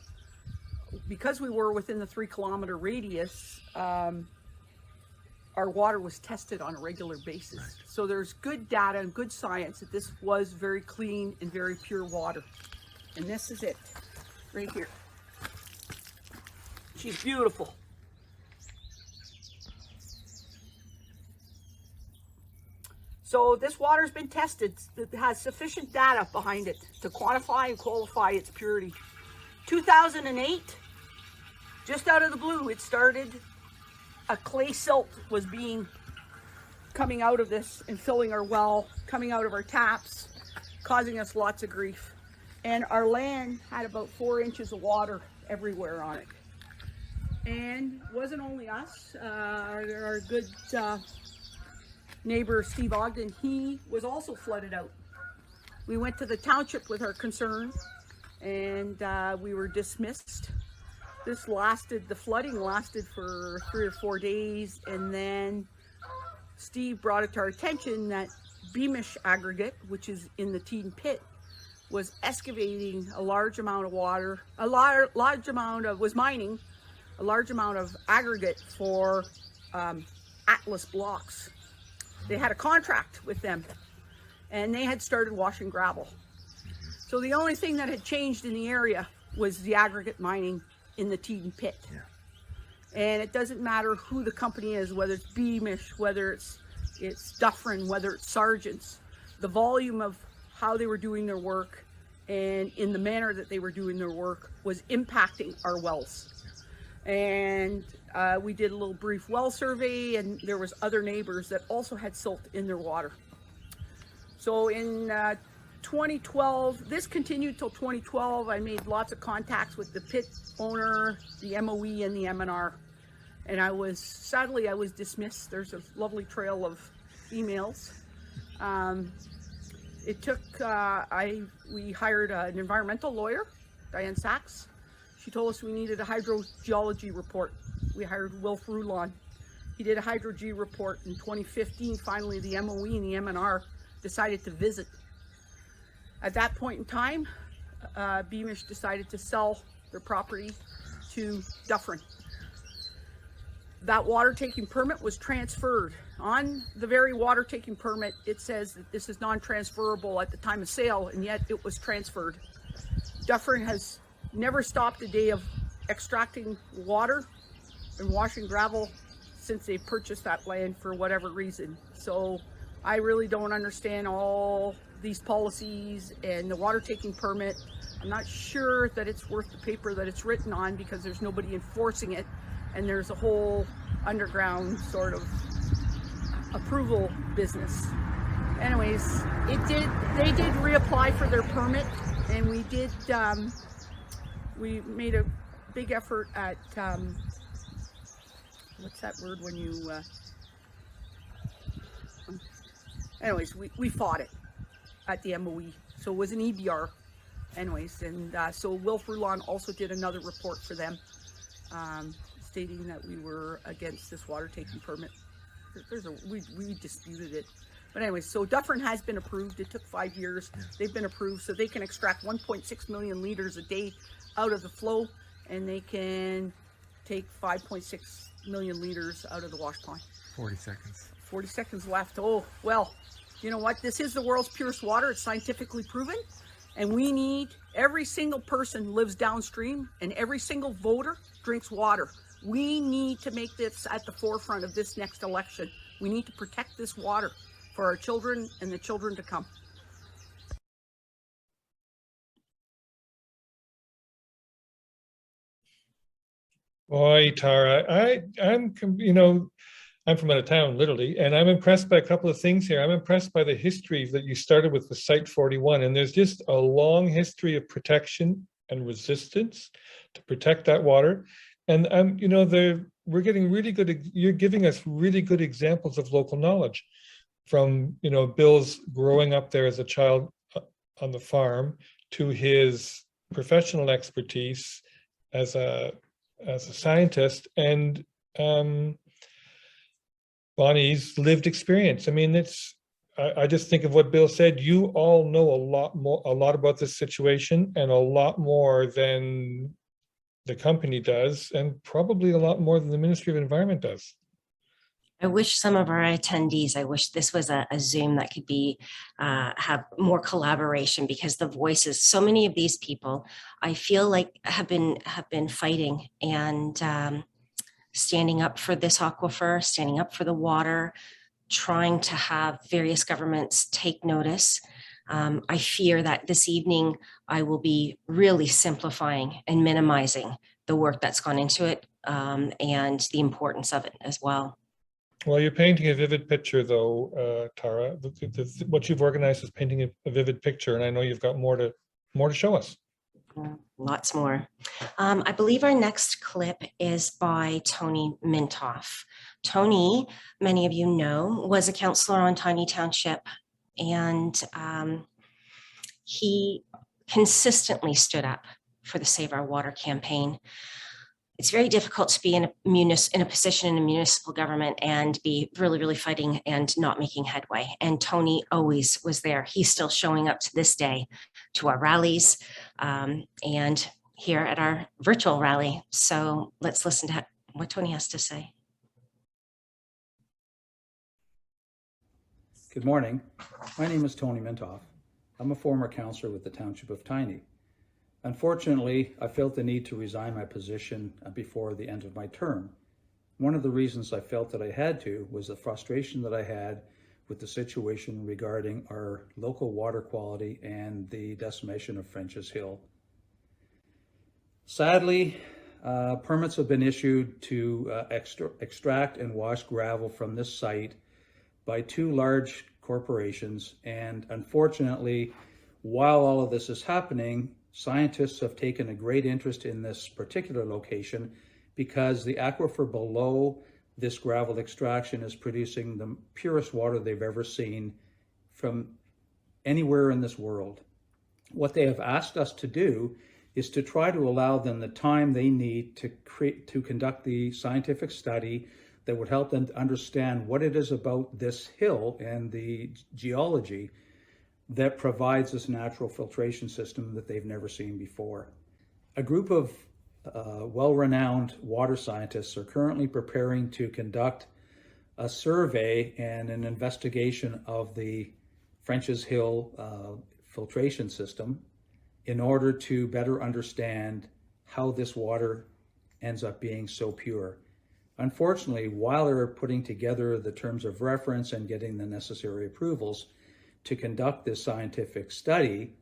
because we were within the 3-kilometer radius, our water was tested on a regular basis. Right. So there's good data and good science that this was very clean and very pure water. And this is it, right here. She's beautiful. So this water's been tested. It has sufficient data behind it to quantify and qualify its purity. 2008, just out of the blue, it started. A clay silt was coming out of this and filling our well, coming out of our taps, causing us lots of grief. And our land had about 4 inches of water everywhere on it. And it wasn't only us, our good neighbor Steve Ogden, he was also flooded out. We went to the township with our concern, and we were dismissed. The flooding lasted for 3 or 4 days, and then Steve brought it to our attention that Beamish aggregate, which is in the Teton pit, was excavating a large amount of water, was mining a large amount of aggregate for Atlas blocks. They had a contract with them, and they had started washing gravel. So the only thing that had changed in the area was the aggregate mining in the Teton pit. Yeah. And it doesn't matter who the company is, whether it's Beamish, whether it's Dufferin, whether it's Sargent's, the volume of how they were doing their work and in the manner that they were doing their work was impacting our wells. And we did a little brief well survey, and there was other neighbors that also had silt in their water. So in 2012, this continued till 2012. I made lots of contacts with the pit owner, the MOE, and the MNR. And sadly, I was dismissed. There's a lovely trail of emails. It took, we hired an environmental lawyer, Diane Sachs. She told us we needed a hydrogeology report. We hired Wilf Rulon. He did a hydrogeology report in 2015. Finally, the MOE and the MNR decided to visit. At that point in time, Beamish decided to sell their property to Dufferin. That water taking permit was transferred. On the very water taking permit, it says that this is non-transferable at the time of sale, and yet it was transferred. Dufferin has never stopped a day of extracting water and washing gravel since they purchased that land for whatever reason. So I really don't understand all these policies and the water taking permit. I'm not sure that it's worth the paper that it's written on, because there's nobody enforcing it, and there's a whole underground sort of approval business. Anyways, they did reapply for their permit, and we made a big effort at, what's that word when you, anyways, we fought it at the MOE. So it was an EBR anyways. And so Wilf Rulon also did another report for them, stating that we were against this water taking permit. We disputed it. But anyway, so Dufferin has been approved. It took 5 years. They've been approved, so they can extract 1.6 million liters a day out of the flow, and they can take 5.6 million liters out of the wash pond. 40 seconds. 40 seconds left. Oh, well, you know what? This is the world's purest water. It's scientifically proven. And we need, every single person lives downstream, and every single voter drinks water. We need to make this at the forefront of this next election. We need to protect this water for our children and the children to come. Boy, Tara, I'm from out of town, literally, and I'm impressed by a couple of things here. I'm impressed by the history that you started with Site 41, and there's just a long history of protection and resistance to protect that water. And we're getting really good. You're giving us really good examples of local knowledge, from Bill's growing up there as a child on the farm to his professional expertise as a scientist, and Bonnie's lived experience. I mean, I just think of what Bill said. You all know a lot about this situation, and a lot more than the company does, and probably a lot more than the Ministry of Environment does. I wish some of our attendees, I wish this was a Zoom that could be, have more collaboration, because the voices, so many of these people, I feel like have been fighting and standing up for this aquifer, standing up for the water, trying to have various governments take notice. I fear that this evening I will be really simplifying and minimizing the work that's gone into it, and the importance of it as well. Well, you're painting a vivid picture, though, Tara. What you've organized is painting a vivid picture, and I know you've got more to show us. Lots more. I believe our next clip is by Tony Mintoff. Tony, many of you know, was a councillor on Tiny Township, and he consistently stood up for the Save Our Water campaign. It's very difficult to be in a position in a municipal government and be really, really fighting and not making headway. And Tony always was there. He's still showing up to this day to our rallies and here at our virtual rally. So let's listen to what Tony has to say. Good morning. My name is Tony Mintoff. I'm a former councillor with the Township of Tiny. Unfortunately, I felt the need to resign my position before the end of my term. One of the reasons I felt that I had to was the frustration that I had with the situation regarding our local water quality and the decimation of French's Hill. Sadly, permits have been issued to extract and wash gravel from this site by two large corporations, and unfortunately, While all of this is happening, scientists have taken a great interest in this particular location because the aquifer below this gravel extraction is producing the purest water they've ever seen from anywhere in this world. What they have asked us to do is to try to allow them the time they need to conduct the scientific study that would help them to understand what it is about this hill and the geology that provides this natural filtration system that they've never seen before. A group of well-renowned water scientists are currently preparing to conduct a survey and an investigation of the French's Hill filtration system in order to better understand how this water ends up being so pure. Unfortunately, while they're putting together the terms of reference and getting the necessary approvals to conduct this scientific study,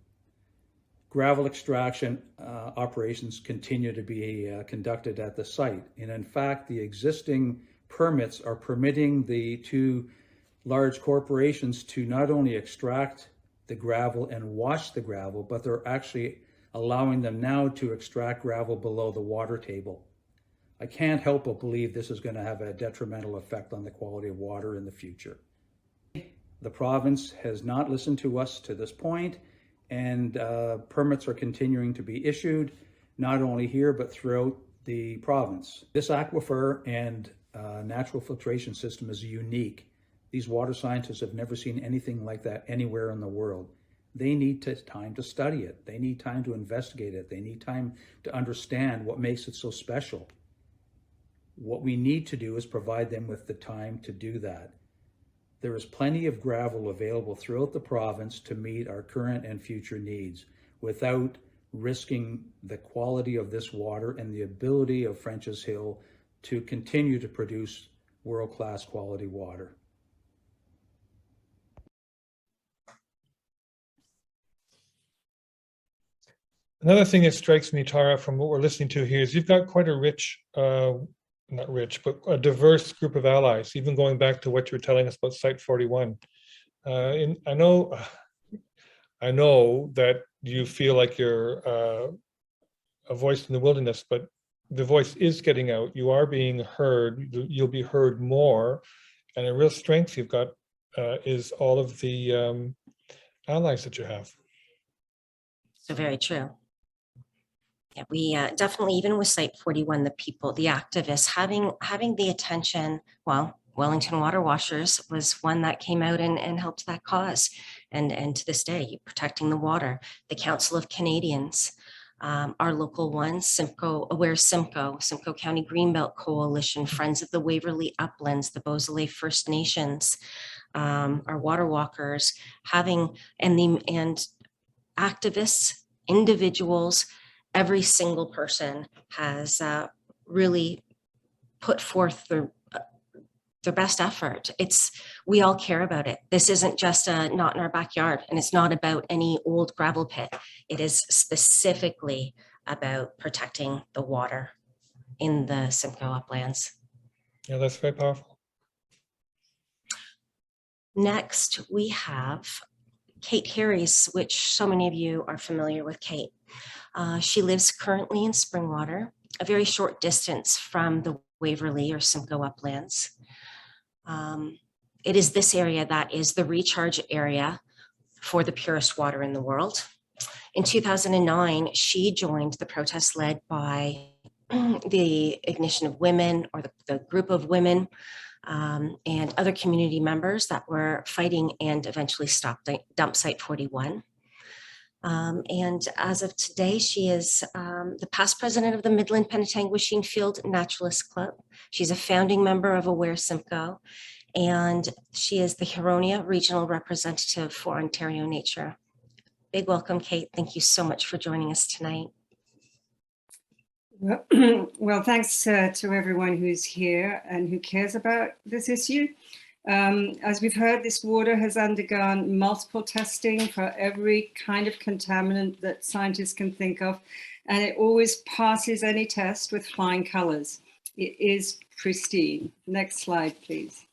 gravel extraction operations continue to be conducted at the site. And in fact, the existing permits are permitting the two large corporations to not only extract the gravel and wash the gravel, but they're actually allowing them now to extract gravel below the water table. I can't help but believe this is going to have a detrimental effect on the quality of water in the future. The province has not listened to us to this point, and permits are continuing to be issued, not only here, but throughout the province. This aquifer and natural filtration system is unique. These water scientists have never seen anything like that anywhere in the world. They need time to study it. They need time to investigate it. They need time to understand what makes it so special. What we need to do is provide them with the time to do that. There is plenty of gravel available throughout the province to meet our current and future needs without risking the quality of this water and the ability of French's Hill to continue to produce world-class quality water. Another thing that strikes me, Tara, from what we're listening to here is you've got quite a rich, not rich, but a diverse group of allies, even going back to what you were telling us about Site 41. And I know that you feel like you're a voice in the wilderness, but the voice is getting out. You are being heard. You'll be heard more. And a real strength you've got is all of the allies that you have. So very true. Yeah, we definitely, even with Site 41, the people, the activists, having the attention, well, Wellington Water Washers was one that came out and helped that cause. And to this day, protecting the water. The Council of Canadians, our local ones, Simcoe County Greenbelt Coalition, Friends of the Waverley Uplands, the Beausoleil First Nations, our water walkers, and activists, individuals, every single person has really put forth their best effort. We all care about it. This isn't just not in our backyard, and it's not about any old gravel pit. It is specifically about protecting the water in the Simcoe Uplands. Yeah, that's very powerful. Next, we have Kate Harries, which so many of you are familiar with Kate. She lives currently in Springwater, a very short distance from the Waverley or Simcoe Uplands. It is this area that is the recharge area for the purest water in the world. In 2009, she joined the protest led by the Ignition of Women, or the group of women, and other community members that were fighting and eventually stopped dump Site 41. And as of today, she is the past president of the Midland Penetanguishene Field Naturalist Club. She's a founding member of Aware Simcoe, and she is the Huronia Regional Representative for Ontario Nature. Big welcome, Kate. Thank you so much for joining us tonight. Well, thanks to everyone who's here and who cares about this issue. As we've heard, this water has undergone multiple testing for every kind of contaminant that scientists can think of, and it always passes any test with flying colors. It is pristine. Next slide, please.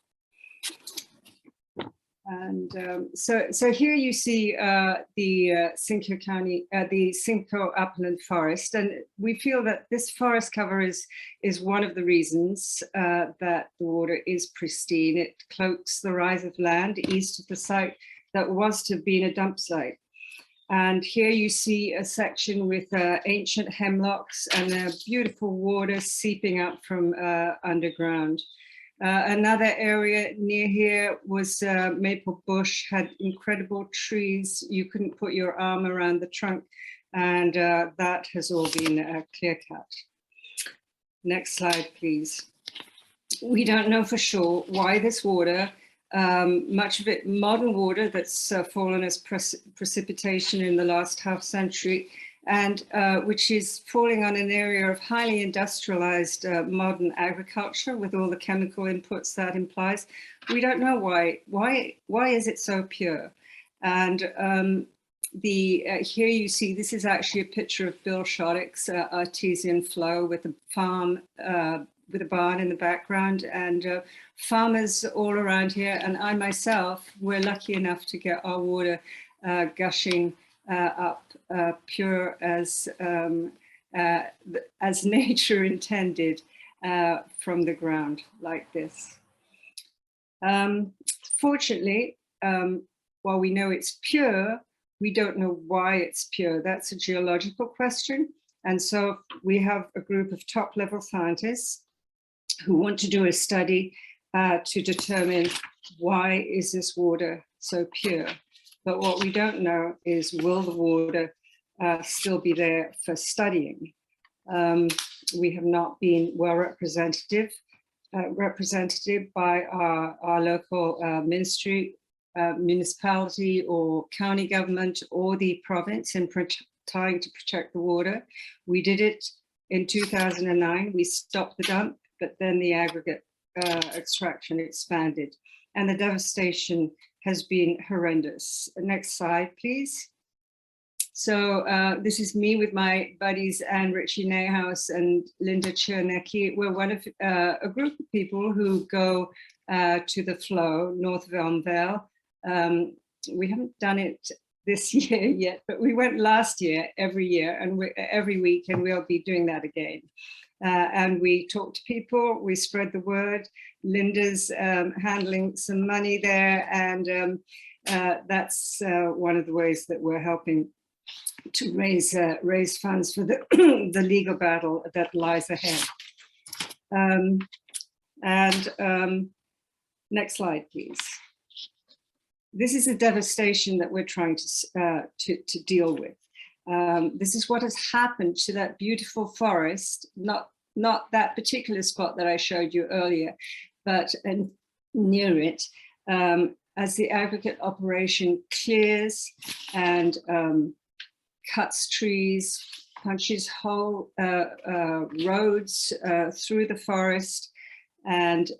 And so here you see the Simcoe County, the Simcoe Upland Forest, and we feel that this forest cover is one of the reasons that the water is pristine. It cloaks the rise of land east of the site that was to have been a dump site. And here you see a section with ancient hemlocks and beautiful water seeping up from underground. Another area near here was maple bush, had incredible trees. You couldn't put your arm around the trunk, and that has all been clear cut. Next slide, please. We don't know for sure why this water, much of it modern water that's fallen as precipitation in the last half century, and which is falling on an area of highly industrialized modern agriculture with all the chemical inputs that implies. We don't know why. Why is it so pure? And here you see, this is actually a picture of Bill Shotyk's artesian flow with a farm, with a barn in the background, and farmers all around here. And I myself, we're lucky enough to get our water gushing up pure as nature intended from the ground like this. Fortunately, while we know it's pure, we don't know why it's pure. That's a geological question. And so we have a group of top-level scientists who want to do a study to determine why is this water so pure. But what we don't know is, will the water still be there for studying? We have not been well represented by our local municipality or county government or the province in trying to protect the water. We did it in 2009. We stopped the dump, but then the aggregate extraction expanded, and the devastation has been horrendous. Next slide, please. So this is me with my buddies Anne Ritchie Nayhouse and Linda Chernecki. We're one of a group of people who go to the flow north of Elm Vale. We haven't done it this year yet, but we went last year every year and every week, and we'll be doing that again. And we talk to people, we spread the word. Linda's handling some money there, and that's one of the ways that we're helping to raise funds for the, the legal battle that lies ahead. Next slide, please. This is the devastation that we're trying to deal with. This is what has happened to that beautiful forest, not that particular spot that I showed you earlier, but near it, as the aggregate operation clears and cuts trees, punches whole roads through the forest. And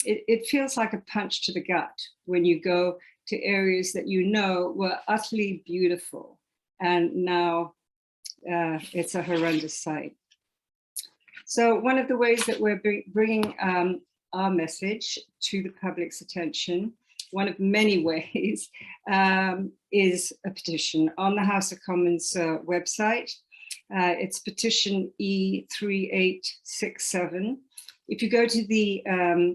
it feels like a punch to the gut when you go to areas that you know were utterly beautiful. And now it's a horrendous sight. So one of the ways that we're bringing our message to the public's attention, one of many ways, is a petition on the House of Commons website. It's petition E3867. If you go to the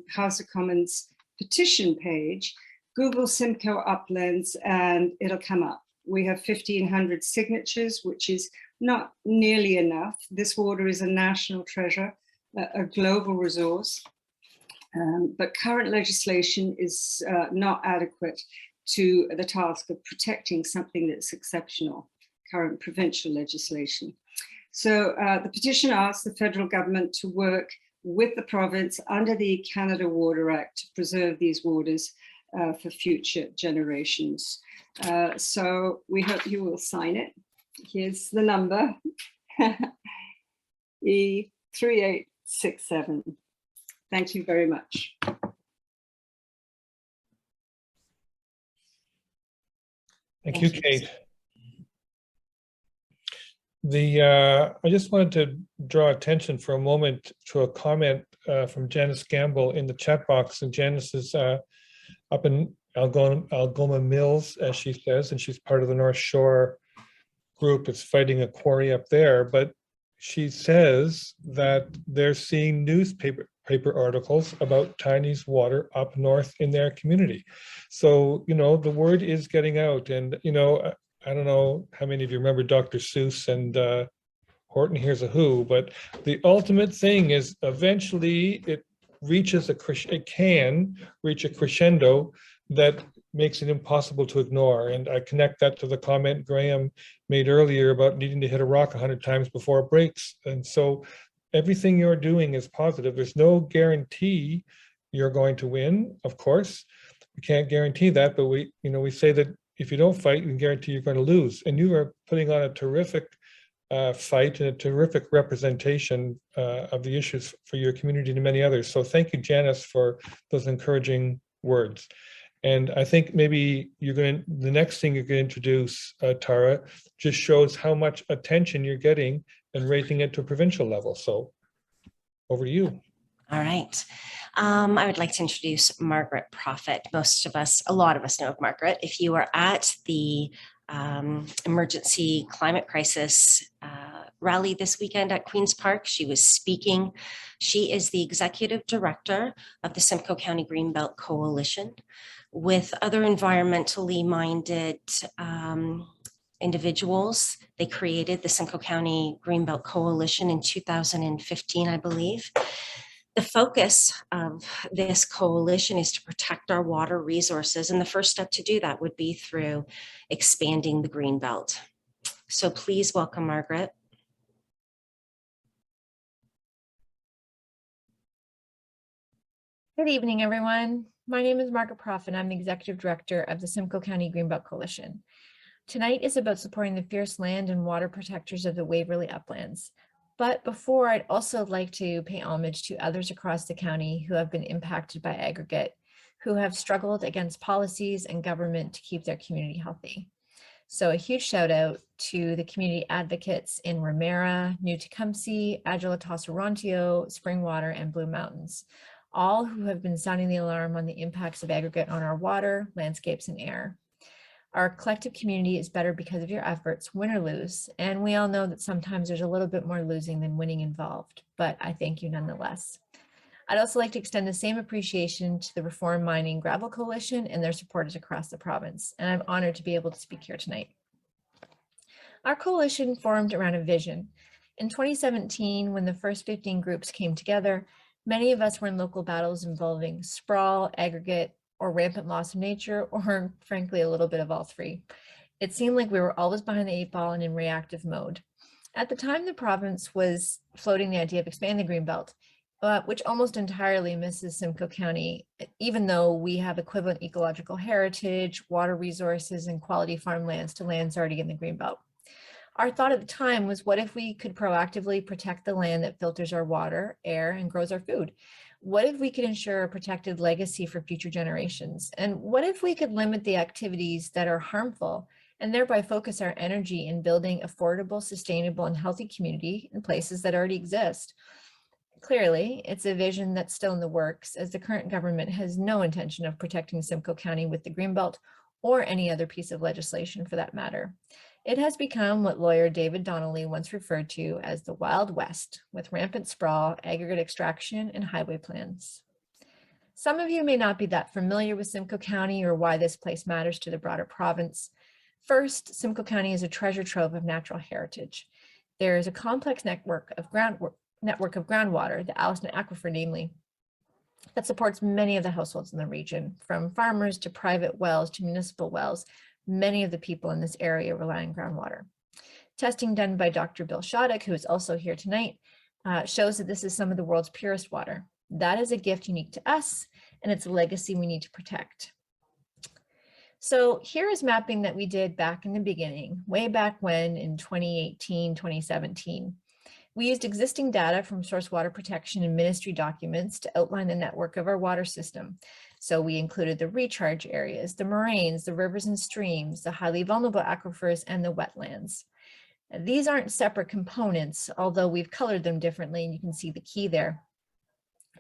House of Commons petition page, Google Simcoe Uplands and it'll come up. We have 1,500 signatures, which is not nearly enough. This water is a national treasure, a global resource, but current legislation is not adequate to the task of protecting something that's exceptional, current provincial legislation. So the petition asks the federal government to work with the province under the Canada Water Act to preserve these waters for future generations. So we hope you will sign it. Here's the number, E3867. Thank you very much. Thank you, Kate. I just wanted to draw attention for a moment to a comment from Janice Gamble in the chat box. And Janice is up in Algoma Mills, as she says, and she's part of the North Shore group that's fighting a quarry up there. But she says that they're seeing newspaper articles about Tiny's water up north in their community. So, you know, the word is getting out. And, you know, I don't know how many of you remember Dr. Seuss and Horton Hears a Who, but the ultimate thing is eventually it can reach a crescendo that makes it impossible to ignore. And I connect that to the comment Graham made earlier about needing to hit a rock 100 times before it breaks. And so everything you're doing is positive. There's no guarantee you're going to win, of course. We can't guarantee that, but we say that if you don't fight, you can guarantee you're going to lose. And you are putting on a terrific fight and a terrific representation of the issues for your community and many others. So thank you, Janice, for those encouraging words. And I think maybe the next thing you're going to introduce, Tara, just shows how much attention you're getting and raising it to a provincial level. So over to you. All right. I would like to introduce Margaret Prophet. A lot of us know of Margaret. If you are at the emergency climate crisis rally this weekend at Queen's Park, she was speaking. She is the executive director of the Simcoe County Greenbelt Coalition. With other environmentally minded individuals, they created the Simcoe County Greenbelt Coalition in 2015, I believe. The focus of this coalition is to protect our water resources, and the first step to do that would be through expanding the Greenbelt. So please welcome Margaret. Good evening, everyone. My name is Margaret Prophet. I'm the Executive Director of the Simcoe County Greenbelt Coalition. Tonight is about supporting the fierce land and water protectors of the Waverly Uplands. But before, I'd also like to pay homage to others across the county who have been impacted by aggregate, who have struggled against policies and government to keep their community healthy. So a huge shout out to the community advocates in Ramera, New Tecumseh, Agilatosa Rontio, Springwater, and Blue Mountains, all who have been sounding the alarm on the impacts of aggregate on our water, landscapes, and air. Our collective community is better because of your efforts, win or lose, and we all know that sometimes there's a little bit more losing than winning involved, but I thank you nonetheless. I'd also like to extend the same appreciation to the Reform Mining Gravel Coalition and their supporters across the province, and I'm honored to be able to speak here tonight. Our coalition formed around a vision. In 2017, when the first 15 groups came together, many of us were in local battles involving sprawl, aggregate, or rampant loss of nature, or frankly, a little bit of all three. It seemed like we were always behind the 8 ball and in reactive mode. At the time, the province was floating the idea of expanding the Greenbelt, which almost entirely misses Simcoe County, even though we have equivalent ecological heritage, water resources, and quality farmlands to lands already in the Greenbelt. Our thought at the time was, what if we could proactively protect the land that filters our water, air, and grows our food? What if we could ensure a protected legacy for future generations? And what if we could limit the activities that are harmful and thereby focus our energy in building affordable, sustainable, and healthy community in places that already exist? Clearly, it's a vision that's still in the works, as the current government has no intention of protecting Simcoe County with the Greenbelt or any other piece of legislation for that matter. It has become what lawyer David Donnelly once referred to as the Wild West, with rampant sprawl, aggregate extraction, and highway plans. Some of you may not be that familiar with Simcoe County or why this place matters to the broader province. First, Simcoe County is a treasure trove of natural heritage. There is a complex network of groundwater, the Allison Aquifer namely, that supports many of the households in the region, from farmers to private wells to municipal wells. Many of the people in this area rely on groundwater. Testing done by Dr. Bill Shotyk, who is also here tonight, shows that this is some of the world's purest water. That is a gift unique to us, and it's a legacy we need to protect. So here is mapping that we did back in the beginning, way back when in 2018, 2017. We used existing data from source water protection and ministry documents to outline the network of our water system. So we included the recharge areas, the moraines, the rivers and streams, the highly vulnerable aquifers, and the wetlands. These aren't separate components, although we've colored them differently, and you can see the key there.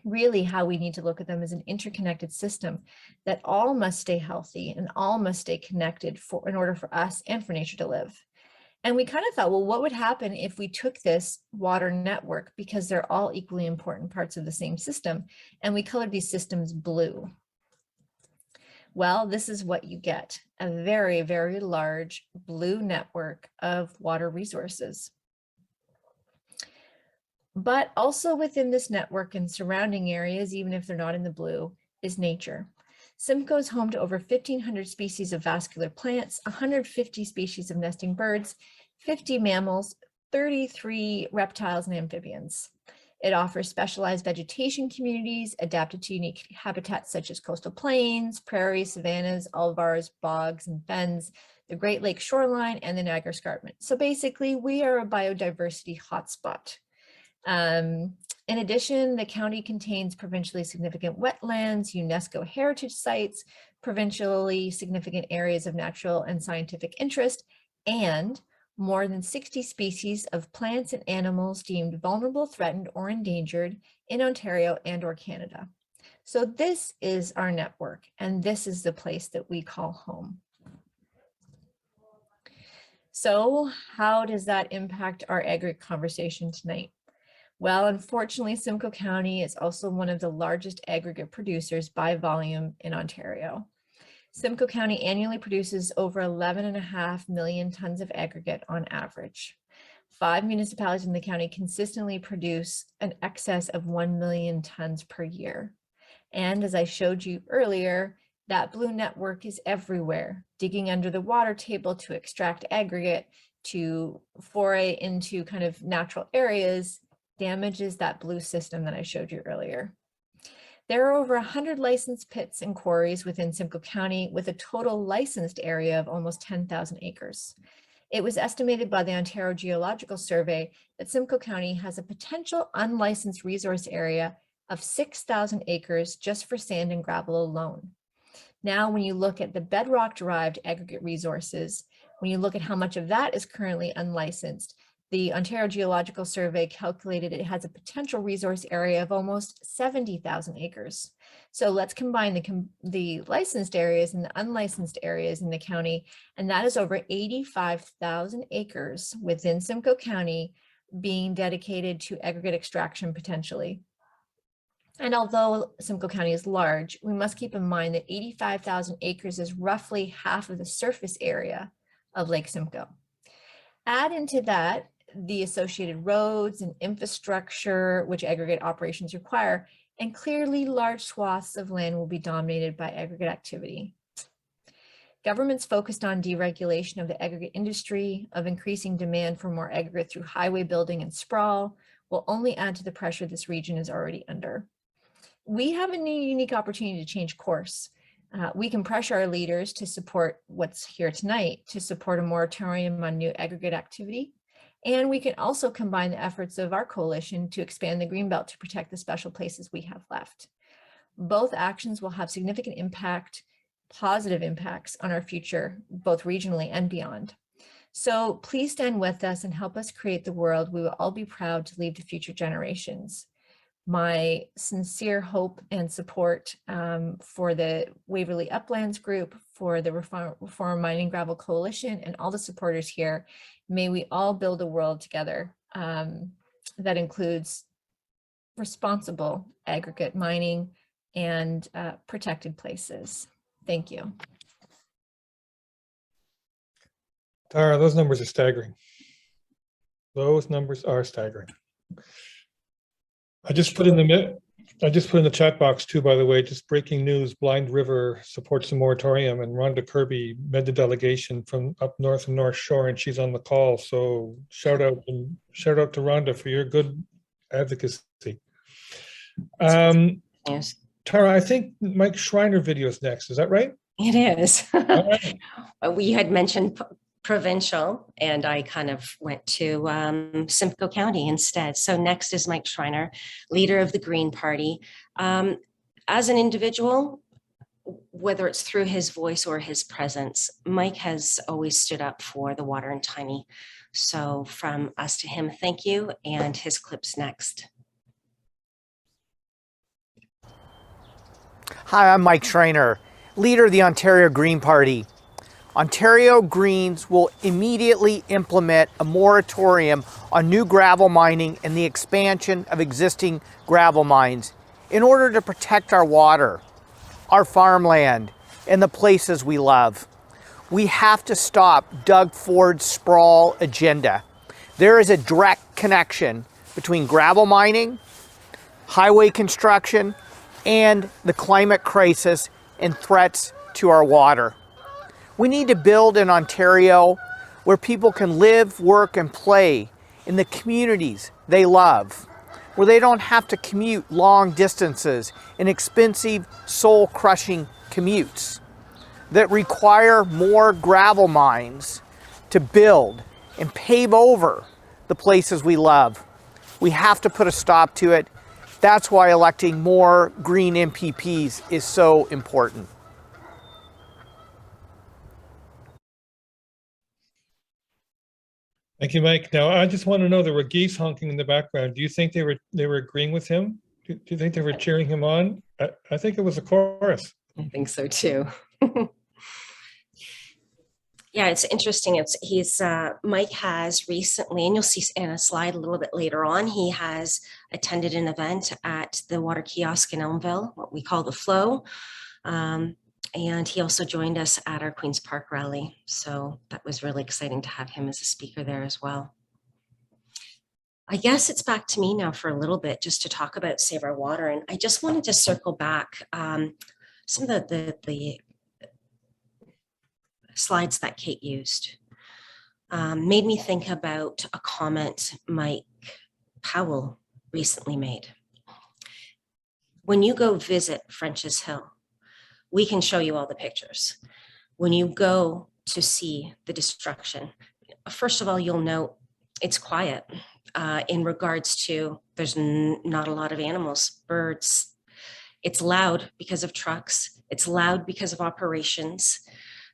really how we need to look at them as an interconnected system that all must stay healthy and all must stay connected in order for us and for nature to live. And we kind of thought, well, what would happen if we took this water network, because they're all equally important parts of the same system, and we colored these systems blue? Well, this is what you get: a very, very large blue network of water resources. But also within this network and surrounding areas, even if they're not in the blue, is nature. Simcoe is home to over 1,500 species of vascular plants, 150 species of nesting birds, 50 mammals, 33 reptiles and amphibians. It offers specialized vegetation communities adapted to unique habitats such as coastal plains, prairies, savannas, olivars, bogs, and fens, the Great Lakes shoreline, and the Niagara Escarpment. So basically, we are a biodiversity hotspot. In addition, the county contains provincially significant wetlands, UNESCO heritage sites, provincially significant areas of natural and scientific interest, and more than 60 species of plants and animals deemed vulnerable, threatened, or endangered in Ontario and/or Canada. So this is our network, and this is the place that we call home. So how does that impact our aggregate conversation tonight? Well, unfortunately, Simcoe County is also one of the largest aggregate producers by volume in Ontario. Simcoe County annually produces over 11.5 million tons of aggregate on average. 5 municipalities in the county consistently produce an excess of 1 million tons per year. And as I showed you earlier, that blue network is everywhere, digging under the water table to extract aggregate, to foray into kind of natural areas, damages that blue system that I showed you earlier. There are over 100 licensed pits and quarries within Simcoe County with a total licensed area of almost 10,000 acres. It was estimated by the Ontario Geological Survey that Simcoe County has a potential unlicensed resource area of 6,000 acres just for sand and gravel alone. Now, when you look at the bedrock-derived aggregate resources, when you look at how much of that is currently unlicensed, the Ontario Geological Survey calculated it has a potential resource area of almost 70,000 acres. So let's combine the licensed areas and the unlicensed areas in the county, and that is over 85,000 acres within Simcoe County being dedicated to aggregate extraction potentially. And although Simcoe County is large, we must keep in mind that 85,000 acres is roughly half of the surface area of Lake Simcoe. Add into that the associated roads and infrastructure which aggregate operations require, and clearly large swaths of land will be dominated by aggregate activity. Governments focused on deregulation of the aggregate industry, of increasing demand for more aggregate through highway building and sprawl, will only add to the pressure this region is already under. We have a unique opportunity to change course. We can pressure our leaders to support what's here tonight, to support a moratorium on new aggregate activity. And we can also combine the efforts of our coalition to expand the Greenbelt to protect the special places we have left. Both actions will have significant impact, positive impacts on our future, both regionally and beyond. So please stand with us and help us create the world we will all be proud to leave to future generations. My sincere hope and support for the Waverly Uplands Group, for the Reform Mining Gravel Coalition, and all the supporters here. May we all build a world together that includes responsible aggregate mining and protected places. Thank you. Tara, those numbers are staggering. Those numbers are staggering. I just put in the chat box too, by the way, just breaking news: Blind River supports the moratorium, and Rhonda Kirby led the delegation from up north and North Shore, and she's on the call. So shout out to Rhonda for your good advocacy. Yes. Tara, I think Mike Schreiner video is next. Is that right? It is. Right. We had mentioned provincial, and I kind of went to Simcoe County instead. So next is Mike Schreiner, leader of the Green Party. As an individual, whether it's through his voice or his presence, Mike has always stood up for the water in Tiny. So from us to him, thank you, and his clip's next. Hi, I'm Mike Schreiner, leader of the Ontario Green Party. Ontario Greens will immediately implement a moratorium on new gravel mining and the expansion of existing gravel mines in order to protect our water, our farmland, and the places we love. We have to stop Doug Ford's sprawl agenda. There is a direct connection between gravel mining, highway construction, and the climate crisis and threats to our water. We need to build an Ontario where people can live, work, and play in the communities they love, where they don't have to commute long distances in expensive, soul-crushing commutes that require more gravel mines to build and pave over the places we love. We have to put a stop to it. That's why electing more green MPPs is so important. Thank you, Mike. Now, I just want to know, there were geese honking in the background. Do you think they were agreeing with him? Do you think they were cheering him on? I think it was a chorus. I think so too. Yeah, it's interesting. Mike has recently, and you'll see in a slide a little bit later on, he has attended an event at the water kiosk in Elmville, what we call the Flow. And he also joined us at our Queen's Park rally. So that was really exciting to have him as a speaker there as well. I guess it's back to me now for a little bit just to talk about Save Our Water. And I just wanted to circle back some of the slides that Kate used. Made me think about a comment Mike Powell recently made. When you go visit French's Hill, we can show you all the pictures. When you go to see the destruction, first of all, you'll note it's quiet in regards to there's not a lot of animals, birds. It's loud because of trucks. It's loud because of operations.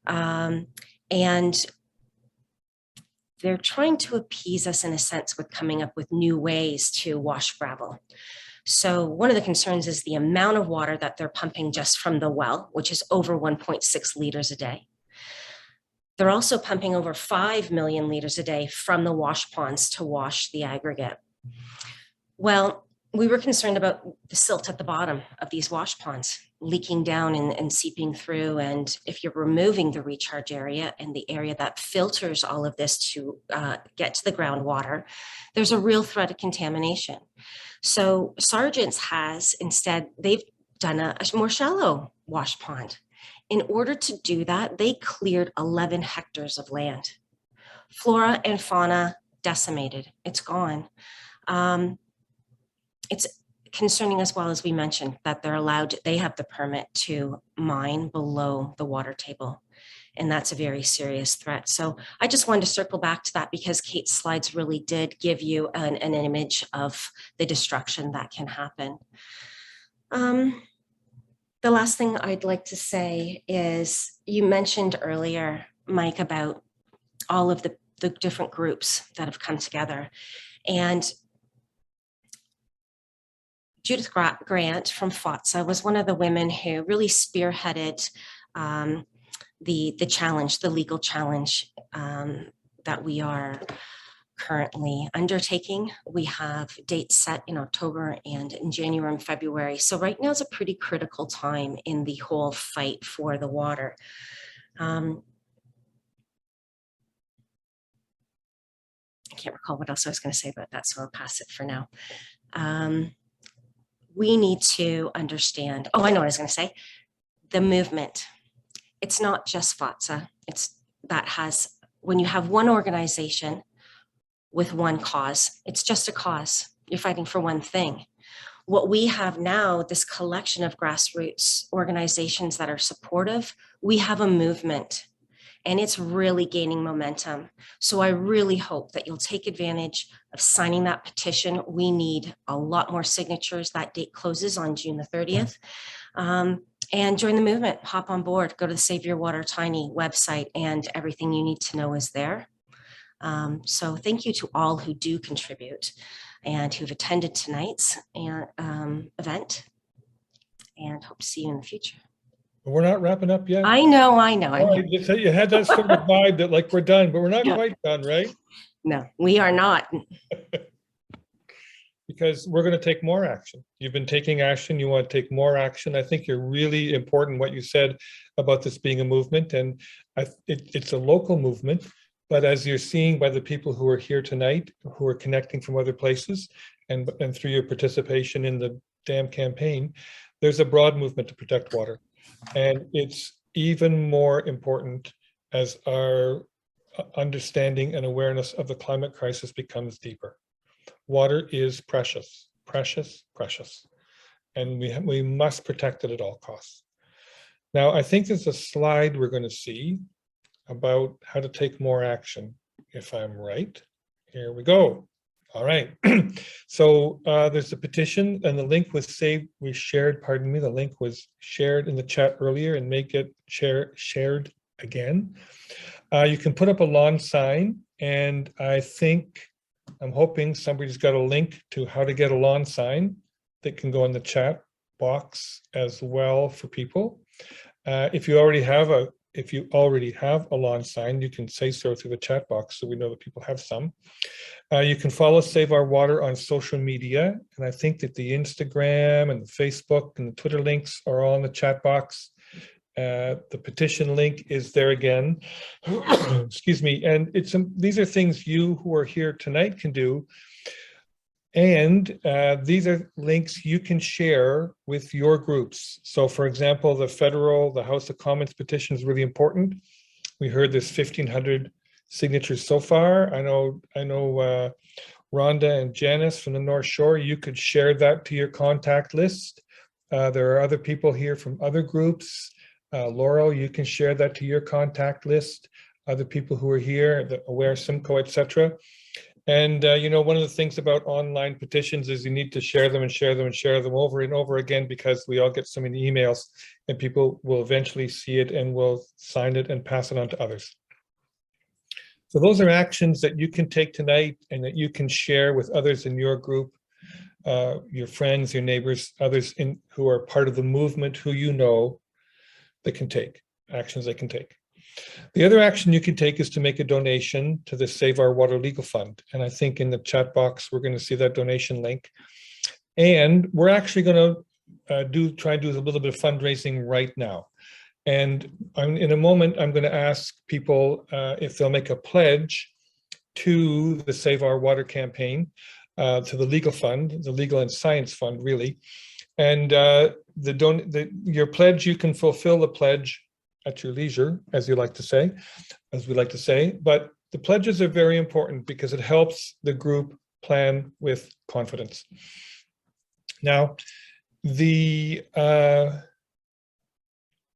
And they're trying to appease us in a sense with coming up with new ways to wash gravel. So one of the concerns is the amount of water that they're pumping just from the well, which is over 1.6 liters a day. They're also pumping over 5 million liters a day from the wash ponds to wash the aggregate. Well, we were concerned about the silt at the bottom of these wash ponds leaking down and seeping through. And if you're removing the recharge area and the area that filters all of this to get to the groundwater, there's a real threat of contamination. So Sargent's has instead, they've done a more shallow wash pond. In order to do that, they cleared 11 hectares of land. Flora and fauna decimated, it's gone. It's concerning as well, as we mentioned, that they have the permit to mine below the water table. And that's a very serious threat. So I just wanted to circle back to that because Kate's slides really did give you an image of the destruction that can happen. The last thing I'd like to say is you mentioned earlier, Mike, about all of the different groups that have come together. And Judith Grant from FoTTSA was one of the women who really spearheaded the challenge, the legal challenge that we are currently undertaking. We have dates set in October and in January and February. So right now is a pretty critical time in the whole fight for the water. I can't recall what else I was going to say about that, so I'll pass it for now. We need to understand, oh, I know what I was going to say, the movement. It's not just FoTTSA. When you have one organization with one cause, it's just a cause. You're fighting for one thing. What we have now, this collection of grassroots organizations that are supportive, we have a movement and it's really gaining momentum. So I really hope that you'll take advantage of signing that petition. We need a lot more signatures. That date closes on June the 30th. And join the movement, hop on board, go to the Save Your Water Tiny website, and everything you need to know is there. So thank you to all who do contribute and who've attended tonight's event. and hope to see you in the future. We're not wrapping up yet. I know. All right, you had that sort of vibe that like we're done, but we're not quite done, right? No, we are not. Because we're going to take more action. You've been taking action. You want to take more action. I think you're really important what you said about this being a movement, and it's a local movement. But as you're seeing by the people who are here tonight, who are connecting from other places, and through your participation in the dam campaign, there's a broad movement to protect water. And it's even more important as our understanding and awareness of the climate crisis becomes deeper. Water is precious, precious, precious, and we must protect it at all costs. Now, I think there's a slide we're going to see about how to take more action, if I'm right. Here we go. All right. So there's a petition, and the link was shared, pardon me, the link was shared in the chat earlier, and make it shared again. You can put up a lawn sign, and I'm hoping somebody's got a link to how to get a lawn sign that can go in the chat box as well for people. If you already have a lawn sign, you can say so through the chat box so we know that people have some. You can follow Save Our Water on social media, and I think that the Instagram and the Facebook and the Twitter links are all in the chat box. The petition link is there again. Excuse me. And these are things you who are here tonight can do. And these are links you can share with your groups. So for example, the House of Commons petition is really important. We heard there's 1,500 signatures so far. I know Rhonda and Janice from the North Shore, you could share that to your contact list. There are other people here from other groups. Laurel, you can share that to your contact list. Other people who are here, the Aware, Simcoe, etc. And one of the things about online petitions is you need to share them and share them and share them over and over again, because we all get so many emails, and people will eventually see it and will sign it and pass it on to others. So those are actions that you can take tonight and that you can share with others in your group, your friends, your neighbors, others who are part of the movement, who you know, that can take actions they can take. The other action you can take is to make a donation to the Save Our Water Legal Fund. And I think in the chat box, we're going to see that donation link. And we're actually going to try and do a little bit of fundraising right now. And in a moment, I'm going to ask people if they'll make a pledge to the Save Our Water campaign, to the legal fund, the Legal and Science Fund, really. And your pledge, you can fulfill the pledge at your leisure, as we like to say. But the pledges are very important because it helps the group plan with confidence. Now,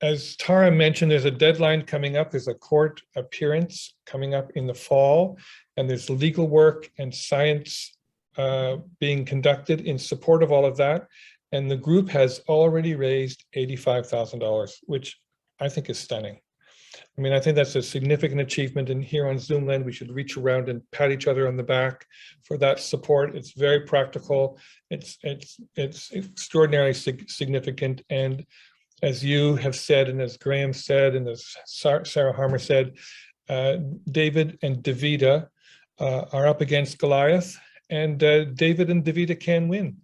as Tara mentioned, there's a deadline coming up. There's a court appearance coming up in the fall, and there's legal work and science being conducted in support of all of that. And the group has already raised $85,000, which I think is stunning. I mean, I think that's a significant achievement, and here on Zoomland, we should reach around and pat each other on the back for that support. It's very practical. It's extraordinarily significant. And as you have said, and as Graham said, and as Sarah Harmer said, David and Davida are up against Goliath, and David and Davida can win.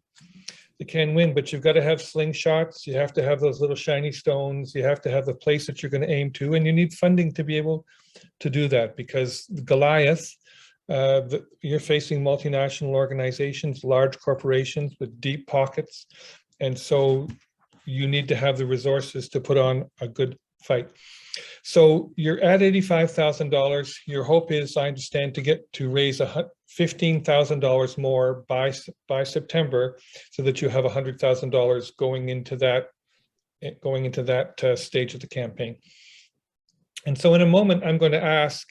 They can win, but you've got to have slingshots. You have to have those little shiny stones. You have to have the place that you're going to aim to, and you need funding to be able to do that, because Goliath, you're facing multinational organizations, large corporations with deep pockets, and so you need to have the resources to put on a good fight. So you're at $85,000. Your hope is, I understand, to raise $15,000 more by September, so that you have $100,000 going into that stage of the campaign. And so in a moment, I'm going to ask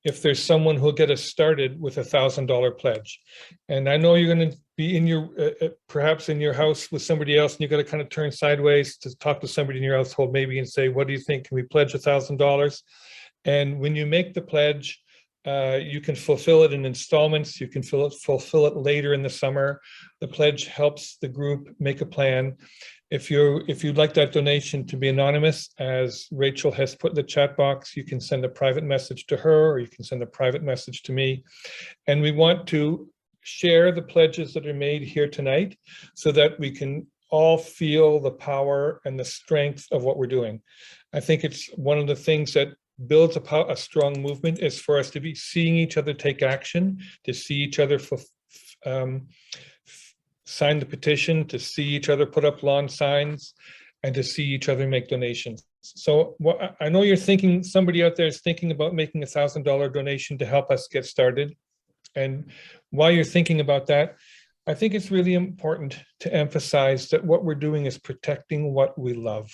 if there's someone who'll get us started with $1,000 pledge. And I know you're going to be in your perhaps in your house with somebody else, and you've got to kind of turn sideways to talk to somebody in your household maybe and say, what do you think? Can we pledge $1,000? And when you make the pledge, you can fulfill it in installments. You can fulfill it later in the summer. The pledge helps the group make a plan. If you'd like that donation to be anonymous, as Rachel has put in the chat box, you can send a private message to her, or you can send a private message to me. And we want to share the pledges that are made here tonight so that we can all feel the power and the strength of what we're doing. I think it's one of the things that builds a strong movement is for us to be seeing each other take action, to see each other sign the petition, to see each other put up lawn signs, and to see each other make donations. So I know you're thinking, somebody out there is thinking about making $1,000 donation to help us get started. And while you're thinking about that, I think it's really important to emphasize that what we're doing is protecting what we love.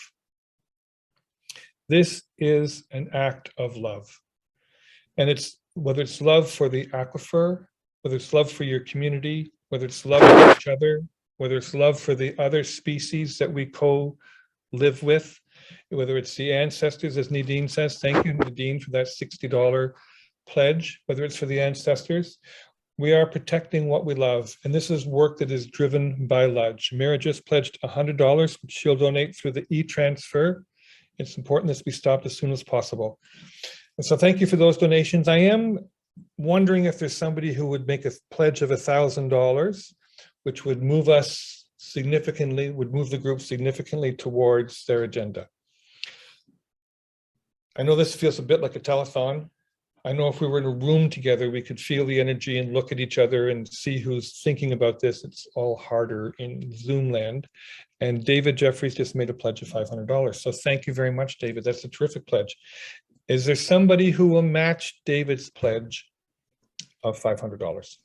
This is an act of love. And it's whether it's love for the aquifer, whether it's love for your community, whether it's love for each other, whether it's love for the other species that we co-live with, whether it's the ancestors, as Nadine says, thank you, Nadine, for that $60 pledge, whether it's for the ancestors, we are protecting what we love. And this is work that is driven by Ludge. Mira just pledged $100, which she'll donate through the e-transfer. It's important this be stopped as soon as possible. And so thank you for those donations. I am wondering if there's somebody who would make a pledge of $1,000, which would move us significantly, would move the group significantly towards their agenda. I know this feels a bit like a telethon. I know if we were in a room together, we could feel the energy and look at each other and see who's thinking about this. It's all harder in Zoom land. And David Jeffries just made a pledge of $500. So thank you very much, David. That's a terrific pledge. Is there somebody who will match David's pledge of $500?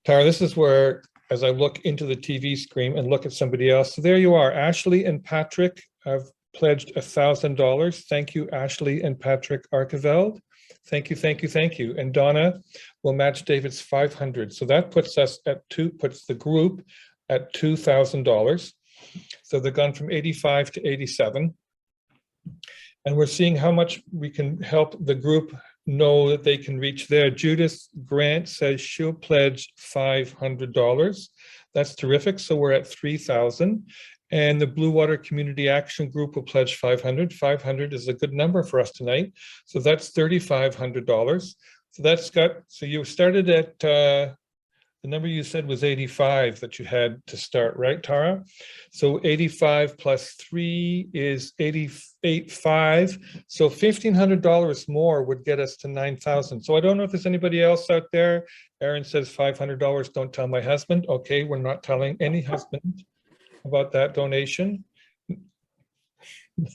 Tara, this is where, as I look into the TV screen and look at somebody else, so there you are, Ashley and Patrick have pledged $1,000. Thank you, Ashley and Patrick Arkeveld. Thank you, thank you, thank you. And Donna will match David's 500. So that puts us at puts the group at $2,000. So they've gone from 85 to 87. And we're seeing how much we can help the group know that they can reach there. Judith Grant says she'll pledge $500. That's terrific. So we're at 3,000. And the Blue Water Community Action Group will pledge 500. 500 is a good number for us tonight. So that's $3,500. So that's got, so you started at, the number you said was 85 that you had to start, right, Tara? So 85 plus 3 is 88.5. So $1,500 more would get us to 9,000. So I don't know if there's anybody else out there. Aaron says $500, don't tell my husband. Okay, we're not telling any husband about that donation.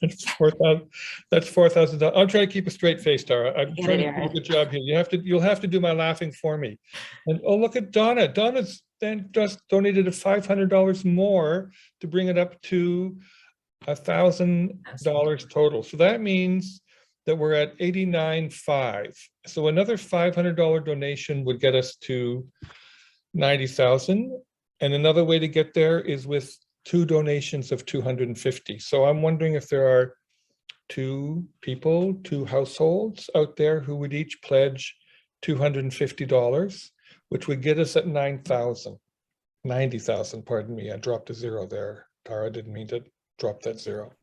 That's $4,000. I'll try to keep a straight face, Tara. I'm trying to do a good job here. You'll have to do my laughing for me. And oh, look at Donna. Donna's then just donated $500 more to bring it up to $1,000 total. So that means that we're at 89.5. So another $500 donation would get us to 90,000. And another way to get there is with 2 donations of 250. So I'm wondering if there are 2 people, 2 households out there who would each pledge $250, which would get us at 90,000, pardon me. I dropped a 0 there. Tara, didn't mean to drop that 0.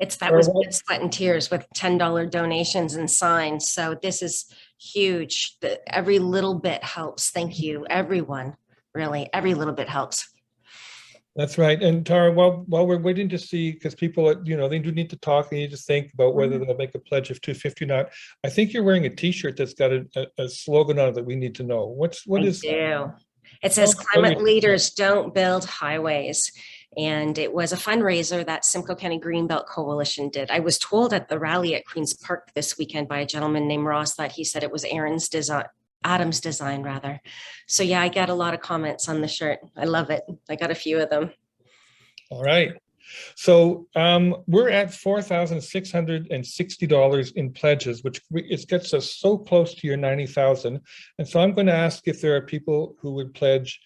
That was blood, sweat, and tears with $10 donations and signs. So this is huge. Every little bit helps. Thank you, everyone. Really, every little bit helps. That's right. And Tara, while we're waiting to see, because people, they do need to talk, they need to think about whether they'll make a pledge of $250 or not. I think you're wearing a T-shirt that's got a slogan on it that we need to know. What is that? It says climate leaders don't build highways. And it was a fundraiser that Simcoe County Greenbelt Coalition did. I was told at the rally at Queen's Park this weekend by a gentleman named Ross that he said it was Adam's design rather. So yeah, I got a lot of comments on the shirt. I love it. I got a few of them. All right. So we're at $4,660 in pledges, which it gets us so close to your 90,000. And so I'm going to ask if there are people who would pledge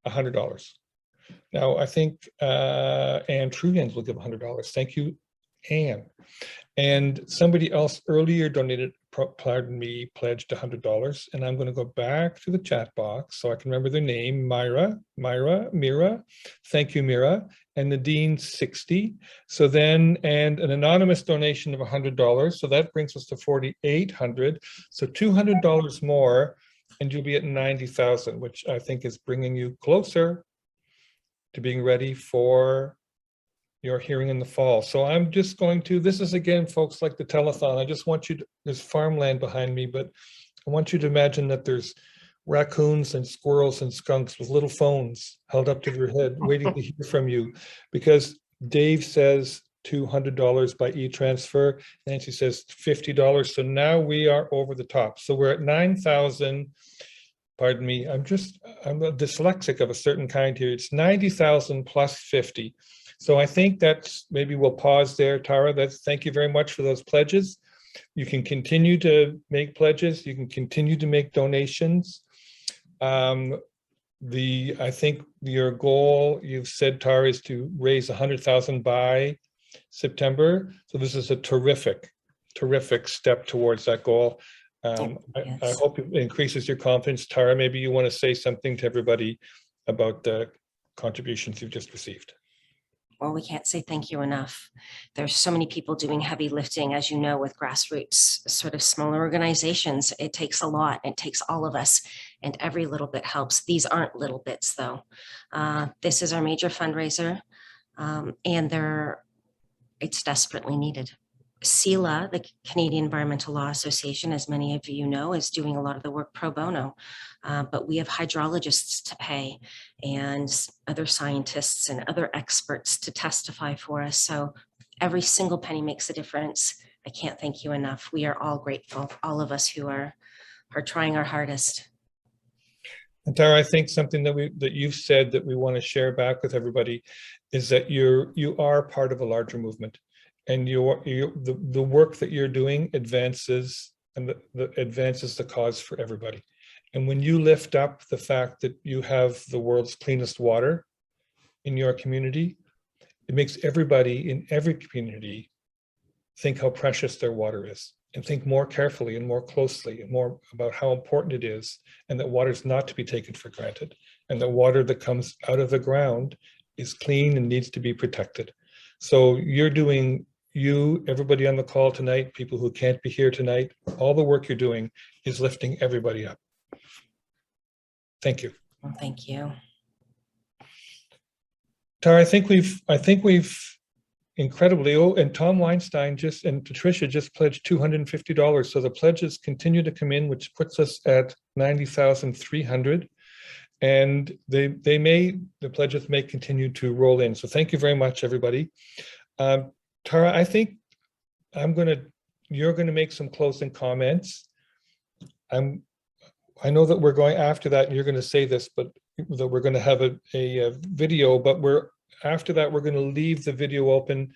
$100. Now I think Anne Truyens will give $100. Thank you, Anne. And somebody else earlier donated, pledged $100. And I'm going to go back to the chat box so I can remember their name. Mira. Thank you, Mira. And Nadine, 60. So then, and an anonymous donation of $100. So that brings us to 4,800. So $200 more, and you'll be at 90,000, which I think is bringing you closer to being ready for your hearing in the fall. So I'm just going to, this is again, folks, like the telethon. I just want you to, there's farmland behind me, but I want you to imagine that there's raccoons and squirrels and skunks with little phones held up to their head, waiting to hear from you. Because Dave says $200 by e-transfer, Nancy says $50. So now we are over the top. So we're at 9,000. Pardon me, I'm a dyslexic of a certain kind here. It's 90,000 plus 50. So I think that's, maybe we'll pause there, Tara. Thank you very much for those pledges. You can continue to make pledges. You can continue to make donations. I think your goal, you've said, Tara, is to raise 100,000 by September. So this is a terrific step towards that goal. I hope it increases your confidence. Tara, maybe you want to say something to everybody about the contributions you've just received. Well, we can't say thank you enough. There's so many people doing heavy lifting, as you know, with grassroots sort of smaller organizations. It takes a lot. It takes all of us, and every little bit helps. These aren't little bits, though. This is our major fundraiser, and it's desperately needed. CELA, the Canadian Environmental Law Association, as many of you know, is doing a lot of the work pro bono, but we have hydrologists to pay and other scientists and other experts to testify for us. So every single penny makes a difference. I can't thank you enough. We are all grateful, all of us who are trying our hardest. And Tara, I think something that you've said that we want to share back with everybody is that you are part of a larger movement. And the work that you're doing advances advances the cause for everybody. And when you lift up the fact that you have the world's cleanest water in your community, it makes everybody in every community think how precious their water is, and think more carefully and more closely and more about how important it is, and that water is not to be taken for granted, and that water that comes out of the ground is clean and needs to be protected. So you're doing, everybody on the call tonight, people who can't be here tonight, all the work you're doing is lifting everybody up. Thank you. Well, thank you. Tara, I think we've incredibly, and Tom Weinstein and Patricia just pledged $250. So the pledges continue to come in, which puts us at 90,300. And the pledges may continue to roll in. So thank you very much, everybody. Tara, I think you're going to make some closing comments. I know that we're going after that, and you're going to say this, but that we're going to have a video, but after that, we're going to leave the video open,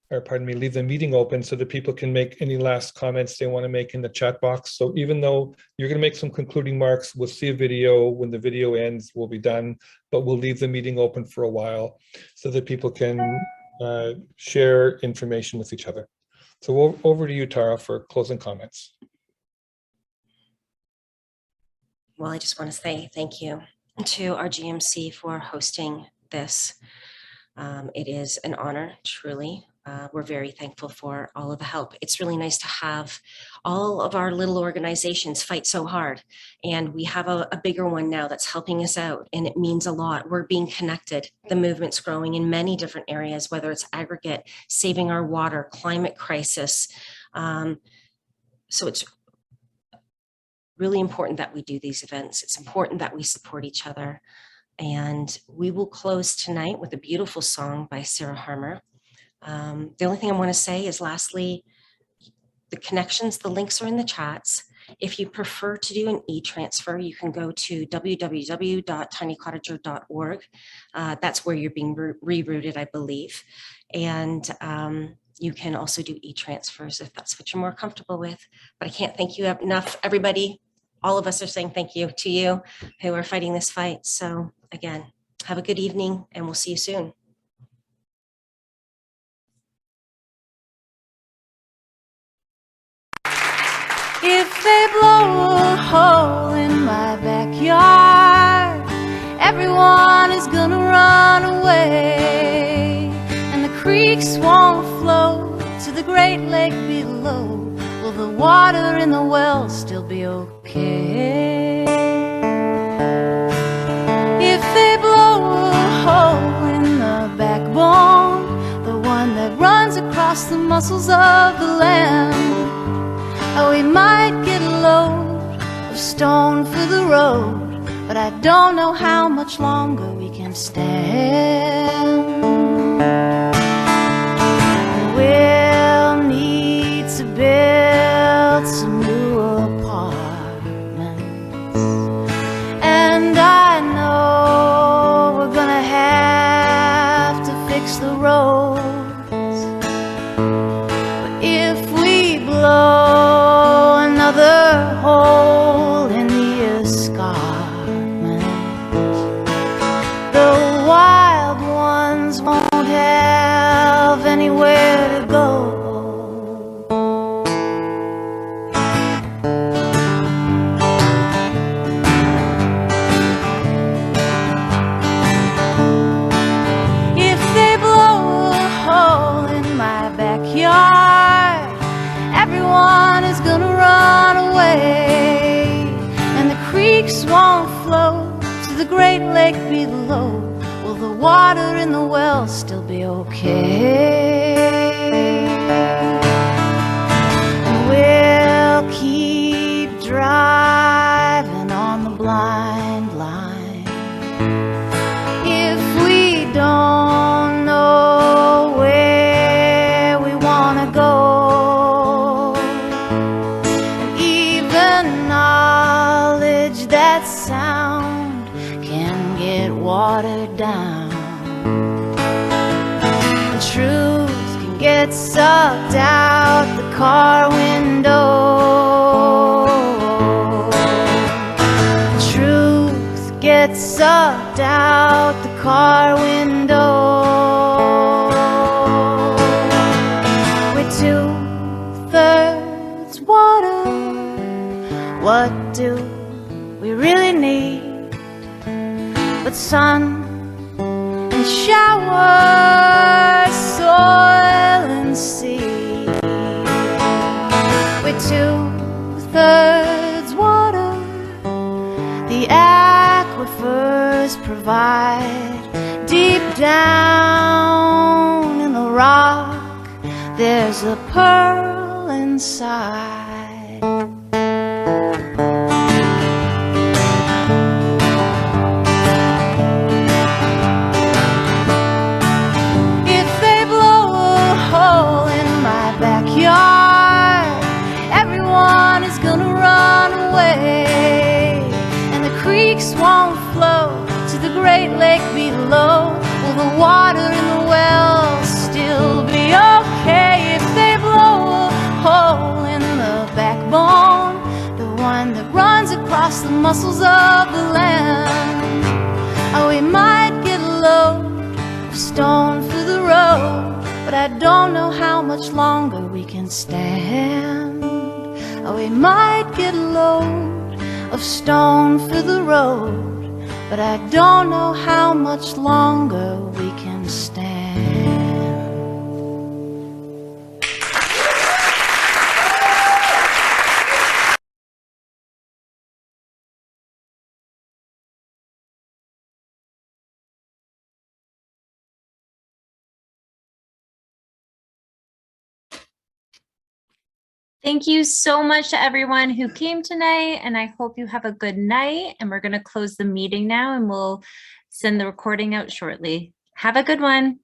or pardon me, leave the meeting open so that people can make any last comments they want to make in the chat box. So even though you're going to make some concluding marks, we'll see a video. When the video ends, we'll be done, but we'll leave the meeting open for a while so that people can share information with each other. So over to you, Tara, for closing comments. Well, I just want to say thank you to RGMC for hosting this. It is an honor, truly. We're very thankful for all of the help. It's really nice to have all of our little organizations fight so hard. And we have a bigger one now that's helping us out, and it means a lot. We're being connected. The movement's growing in many different areas, whether it's aggregate, saving our water, climate crisis. So it's really important that we do these events. It's important that we support each other. And we will close tonight with a beautiful song by Sarah Harmer. The only thing I want to say is, lastly, the connections, the links are in the chats. If you prefer to do an e-transfer, you can go to www.tinycottager.org. That's where you're being rerouted, I believe. And you can also do e-transfers if that's what you're more comfortable with. But I can't thank you enough, everybody. All of us are saying thank you to you who are fighting this fight. So again, have a good evening, and we'll see you soon. they blow a hole in my backyard, everyone is gonna run away, and the creeks won't flow to the great lake below. Will the water in the well still be okay? If they blow a hole in the backbone, the one that runs across the muscles of the land, oh, we might get a load of stone for the road, but I don't know how much longer we can stand. We'll need to build some new apartments, and I know we're gonna have to fix the roads, but if we blow another hole in the escarpment, the wild ones won't have anywhere to go. If they blow a hole in my backyard, everyone is gonna run away, and the creeks won't flow to the great lake below. Will the water in the well still be okay? And we'll keep driving on the blind line if we don't know where we wanna go. Even knowledge that sound can get watered down. The truth can get sucked out the car window. The truth gets sucked out the car window. We're 2/3 water. What do we really need but sun and showers, soil and sea? We're 2/3 water. The aquifers provide. Deep down in the rock, there's a pearl inside. Everyone is gonna run away, and the creeks won't flow to the great lake below. Will the water in the well still be okay if they blow a hole in the backbone, the one that runs across the muscles of the land? Oh, we might get a load of stone for the road, but I don't know how much longer we can stand. Oh, we might get a load of stone for the road, but I don't know how much longer we can stand. Thank you so much to everyone who came tonight, and I hope you have a good night. And we're going to close the meeting now, and we'll send the recording out shortly. Have a good one.